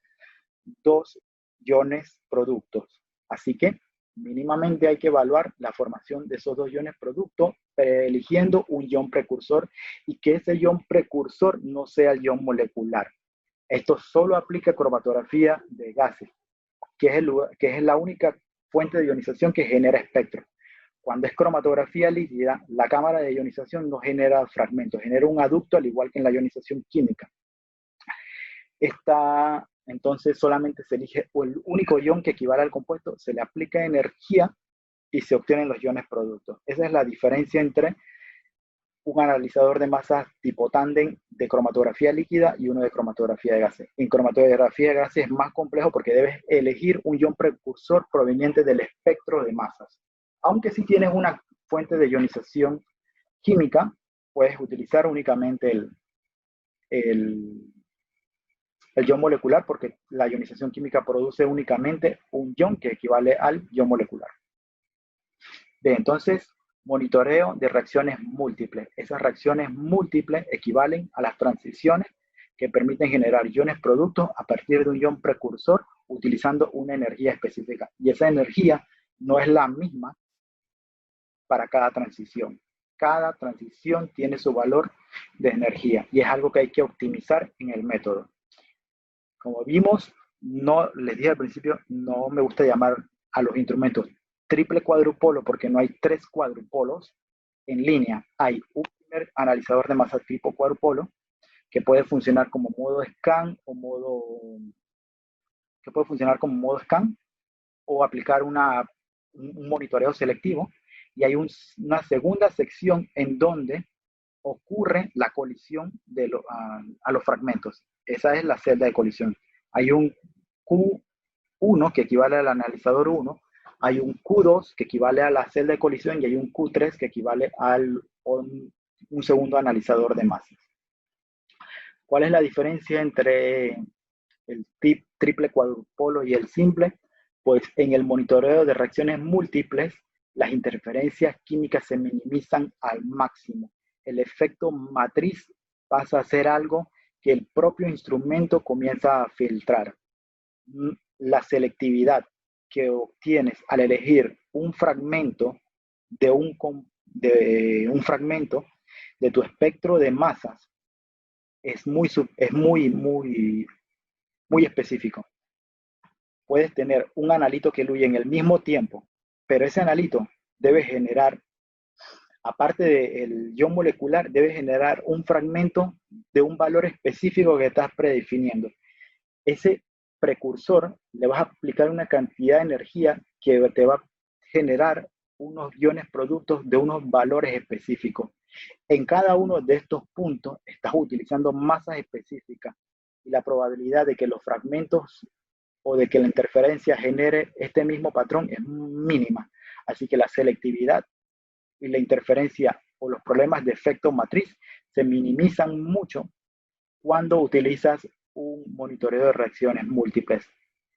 2 iones productos. Así que mínimamente hay que evaluar la formación de esos 2 iones productos, eligiendo un ion precursor y que ese ion precursor no sea el ion molecular. Esto solo aplica a cromatografía de gases, que es la única fuente de ionización que genera espectro. Cuando es cromatografía líquida, la cámara de ionización no genera fragmentos, genera un aducto al igual que en la ionización química. Entonces solamente se elige el único ion que equivale al compuesto, se le aplica energía y se obtienen los iones productos. Esa es la diferencia entre un analizador de masas tipo tándem de cromatografía líquida y uno de cromatografía de gases. En cromatografía de gases es más complejo porque debes elegir un ion precursor proveniente del espectro de masas. Aunque si tienes una fuente de ionización química, puedes utilizar únicamente el ion molecular porque la ionización química produce únicamente un ion que equivale al ion molecular. Bien, entonces, monitoreo de reacciones múltiples. Esas reacciones múltiples equivalen a las transiciones que permiten generar iones productos a partir de un ion precursor utilizando una energía específica. Y esa energía no es la misma para cada transición. Cada transición tiene su valor de energía y es algo que hay que optimizar en el método. Como vimos, no les dije al principio, no me gusta llamar a los instrumentos triple cuadrupolo porque no hay 3 cuadrupolos en línea. Hay un primer analizador de masa tipo cuadrupolo que puede funcionar como modo scan o aplicar un monitoreo selectivo. Y hay una segunda sección en donde ocurre la colisión a los fragmentos. Esa es la celda de colisión. Hay un Q1 que equivale al analizador 1, hay un Q2 que equivale a la celda de colisión y hay un Q3 que equivale a un segundo analizador de masas. ¿Cuál es la diferencia entre el triple cuadrupolo y el simple? Pues en el monitoreo de reacciones múltiples, las interferencias químicas se minimizan al máximo. El efecto matriz pasa a ser algo que el propio instrumento comienza a filtrar. La selectividad que obtienes al elegir un fragmento de un fragmento de tu espectro de masas es muy específico. Puedes tener un analito que eluye en el mismo tiempo, pero ese analito debe generar, aparte del ion molecular, debe generar un fragmento de un valor específico que estás predefiniendo. Ese precursor le vas a aplicar una cantidad de energía que te va a generar unos iones productos de unos valores específicos. En cada uno de estos puntos estás utilizando masas específicas y la probabilidad de que los fragmentos o de que la interferencia genere este mismo patrón es mínima. Así que la selectividad y la interferencia o los problemas de efecto matriz se minimizan mucho cuando utilizas un monitoreo de reacciones múltiples.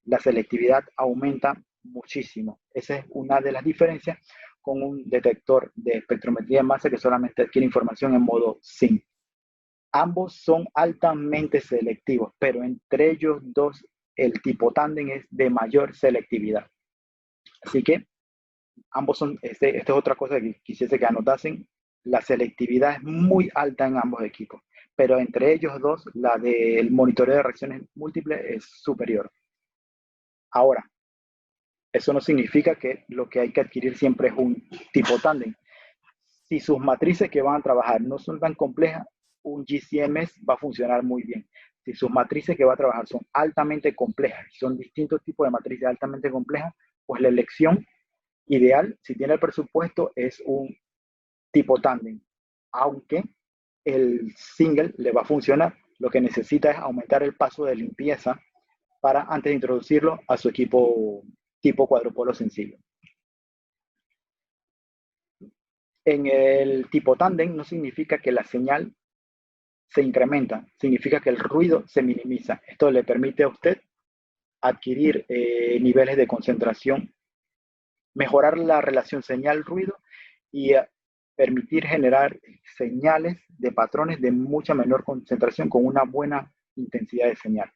La selectividad aumenta muchísimo. Esa es una de las diferencias con un detector de espectrometría de masa que solamente adquiere información en modo SIM. Ambos son altamente selectivos, pero entre ellos dos el tipo tándem es de mayor selectividad. Así que ambos son, esta es otra cosa que quisiese que anotasen, la selectividad es muy alta en ambos equipos, pero entre ellos dos la del monitoreo de reacciones múltiples es superior. Ahora, eso no significa que lo que hay que adquirir siempre es un tipo tándem. Si sus matrices que van a trabajar no son tan complejas, un GCMS va a funcionar muy bien. Si sus matrices que va a trabajar son altamente complejas, son distintos tipos de matrices altamente complejas, pues la elección ideal, si tiene el presupuesto, es un tipo tándem. Aunque el single le va a funcionar, lo que necesita es aumentar el paso de limpieza para antes de introducirlo a su equipo tipo cuadrupolo sencillo. En el tipo tándem no significa que la señal se incrementa, significa que el ruido se minimiza. Esto le permite a usted adquirir niveles de concentración, mejorar la relación señal-ruido y permitir generar señales de patrones de mucha menor concentración con una buena intensidad de señal.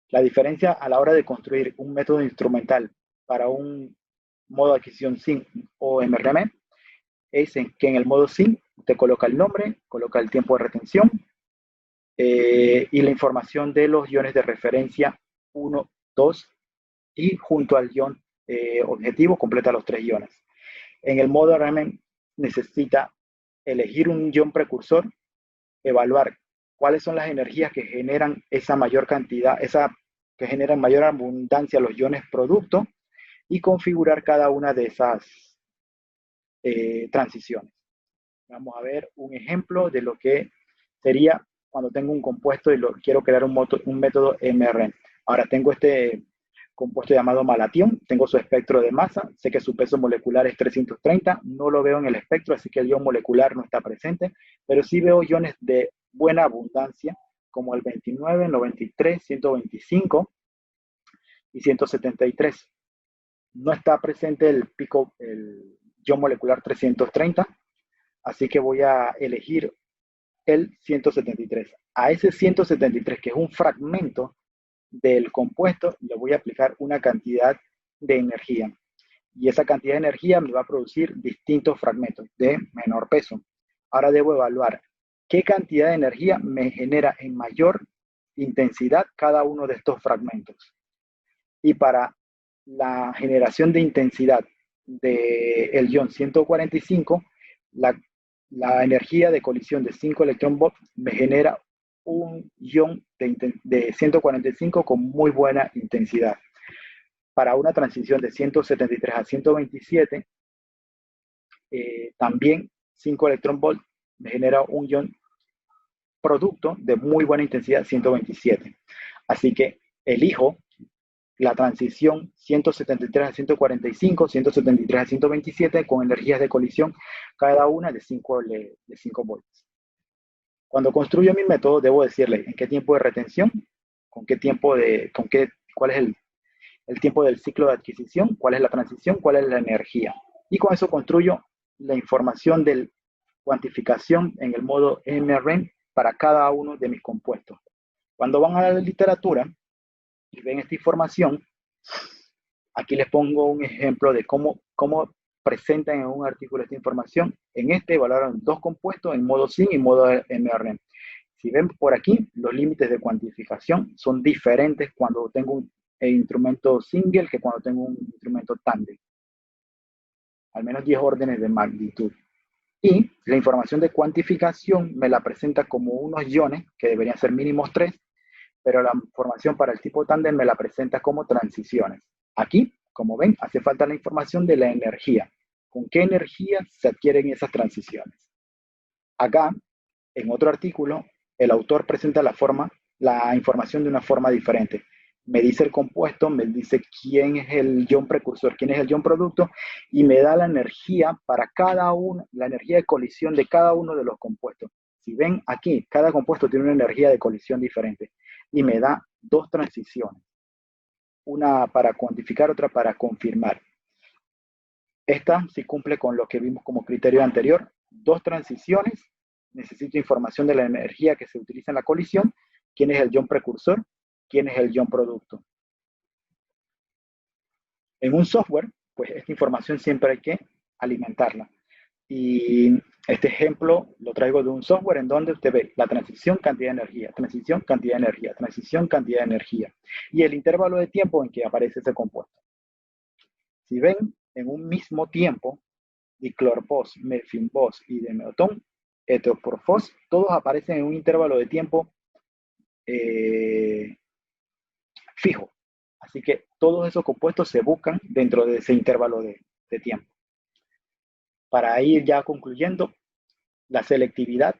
La diferencia a la hora de construir un método instrumental para un modo de adquisición SIN o MRM es que en el modo SIN te coloca el nombre, coloca el tiempo de retención y la información de los iones de referencia 1, 2 y junto al ion objetivo completa los 3 iones. En el modo RM necesita elegir un ion precursor, evaluar cuáles son las energías que generan esa mayor cantidad, que generan mayor abundancia los iones producto y configurar cada una de esas transiciones. Vamos a ver un ejemplo de lo que sería cuando tengo un compuesto y quiero crear un método MRN. Ahora tengo este compuesto llamado malatión, tengo su espectro de masa, sé que su peso molecular es 330, no lo veo en el espectro, así que el ion molecular no está presente, pero sí veo iones de buena abundancia, como el 29, 93, 125 y 173. No está presente el ion molecular 330, así que voy a elegir el 173. A ese 173, que es un fragmento del compuesto, le voy a aplicar una cantidad de energía. Y esa cantidad de energía me va a producir distintos fragmentos de menor peso. Ahora debo evaluar qué cantidad de energía me genera en mayor intensidad cada uno de estos fragmentos. Y para la generación de intensidad del ion 145, la energía de colisión de 5 electronvolts me genera un ion de 145 con muy buena intensidad. Para una transición de 173 a 127, también 5 electronvolts me genera un ion producto de muy buena intensidad, 127. Así que elijo la transición 173 a 145, 173 a 127 con energías de colisión cada una de 5 volts. Cuando construyo mi método, debo decirle en qué tiempo de retención, cuál es el tiempo del ciclo de adquisición, cuál es la transición, cuál es la energía. Y con eso construyo la información de cuantificación en el modo MRN para cada uno de mis compuestos. Cuando van a la literatura y ven esta información, aquí les pongo un ejemplo de cómo presentan en un artículo esta información. En este evaluaron 2 compuestos en modo SIN y modo MRN. Si ven por aquí, los límites de cuantificación son diferentes cuando tengo un instrumento single que cuando tengo un instrumento tándem. Al menos 10 órdenes de magnitud. Y la información de cuantificación me la presenta como unos iones, que deberían ser mínimos 3, pero la información para el tipo tándem me la presenta como transiciones. Aquí, como ven, hace falta la información de la energía. ¿Con qué energía se adquieren esas transiciones? Acá, en otro artículo, el autor presenta la información de una forma diferente. Me dice el compuesto, me dice quién es el ion precursor, quién es el ion producto, y me da la energía para cada uno, la energía de colisión de cada uno de los compuestos. Si ven aquí, cada compuesto tiene una energía de colisión diferente y me da 2 transiciones. Una para cuantificar, otra para confirmar. Esta sí cumple con lo que vimos como criterio anterior. 2 transiciones. Necesito información de la energía que se utiliza en la colisión, quién es el ion precursor, quién es el ion producto. En un software, pues esta información siempre hay que alimentarla. Y este ejemplo lo traigo de un software en donde usted ve la transición, cantidad de energía, transición, cantidad de energía, transición, cantidad de energía. Y el intervalo de tiempo en que aparece ese compuesto. Si ven, en un mismo tiempo, diclorpos, melfinbos y dimetón, etoporfos, todos aparecen en un intervalo de tiempo fijo. Así que todos esos compuestos se buscan dentro de ese intervalo de tiempo. Para ir ya concluyendo, la selectividad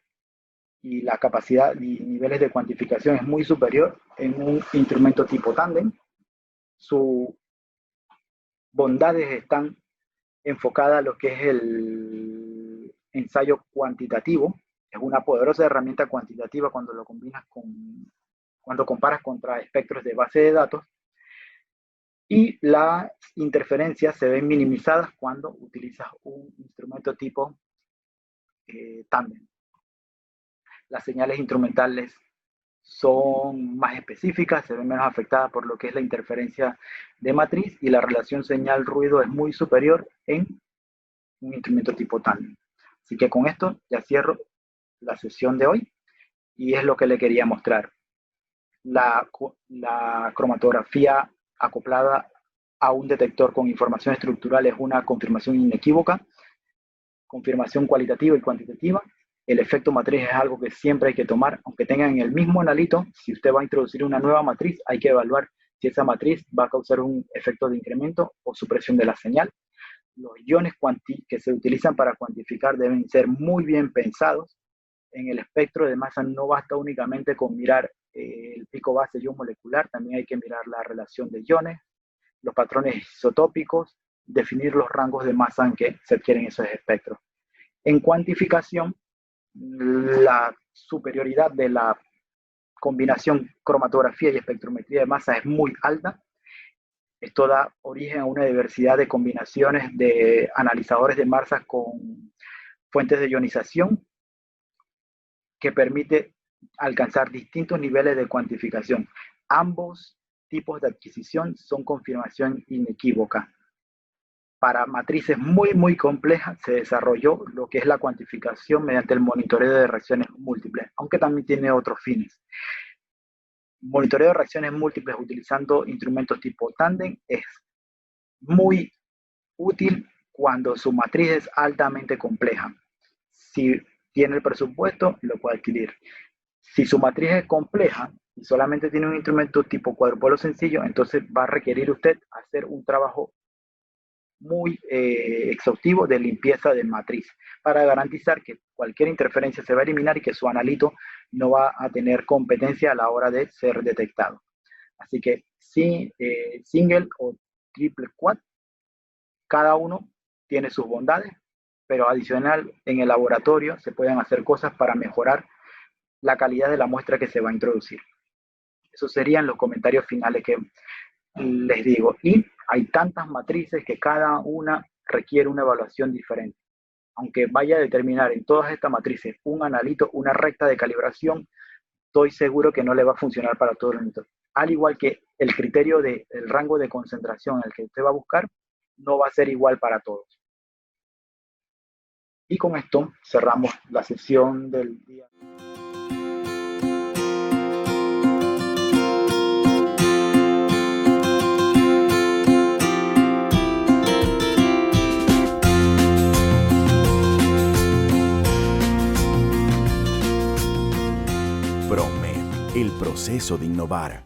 y la capacidad y niveles de cuantificación es muy superior en un instrumento tipo tándem. Su bondades están enfocadas a lo que es el ensayo cuantitativo. Es una poderosa herramienta cuantitativa cuando lo combinas cuando comparas contra espectros de base de datos. Y las interferencias se ven minimizadas cuando utilizas un instrumento tipo tándem. Las señales instrumentales son más específicas, se ven menos afectadas por lo que es la interferencia de matriz, y la relación señal-ruido es muy superior en un instrumento tipo tándem. Así que con esto ya cierro la sesión de hoy, y es lo que le quería mostrar. La cromatografía acoplada a un detector con información estructural es una confirmación inequívoca, confirmación cualitativa y cuantitativa. El efecto matriz es algo que siempre hay que tomar, aunque tengan el mismo analito. Si usted va a introducir una nueva matriz, hay que evaluar si esa matriz va a causar un efecto de incremento o supresión de la señal. Los iones que se utilizan para cuantificar deben ser muy bien pensados. En el espectro de masa no basta únicamente con mirar el pico base ion molecular, también hay que mirar la relación de iones, los patrones isotópicos, definir los rangos de masa en que se adquieren esos espectros. En cuantificación, la superioridad de la combinación cromatografía y espectrometría de masa es muy alta. Esto da origen a una diversidad de combinaciones de analizadores de masa con fuentes de ionización que permite alcanzar distintos niveles de cuantificación. Ambos tipos de adquisición son confirmación inequívoca. Para matrices muy complejas se desarrolló lo que es la cuantificación mediante el monitoreo de reacciones múltiples, aunque también tiene otros fines. Monitoreo de reacciones múltiples utilizando instrumentos tipo tándem es muy útil cuando su matriz es altamente compleja. Si tiene el presupuesto, lo puede adquirir. Si su matriz es compleja y solamente tiene un instrumento tipo cuadrupolo sencillo, entonces va a requerir usted hacer un trabajo muy exhaustivo de limpieza de matriz para garantizar que cualquier interferencia se va a eliminar y que su analito no va a tener competencia a la hora de ser detectado. Así que sí, single o triple quad, cada uno tiene sus bondades, pero adicional en el laboratorio se pueden hacer cosas para mejorar la calidad de la muestra que se va a introducir. Esos serían los comentarios finales que les digo. Y hay tantas matrices que cada una requiere una evaluación diferente. Aunque vaya a determinar en todas estas matrices un analito, una recta de calibración, estoy seguro que no le va a funcionar para todo el monitor. Al igual que el criterio del rango de concentración en el que usted va a buscar, no va a ser igual para todos. Y con esto cerramos la sesión del día. PROMED, el proceso de innovar.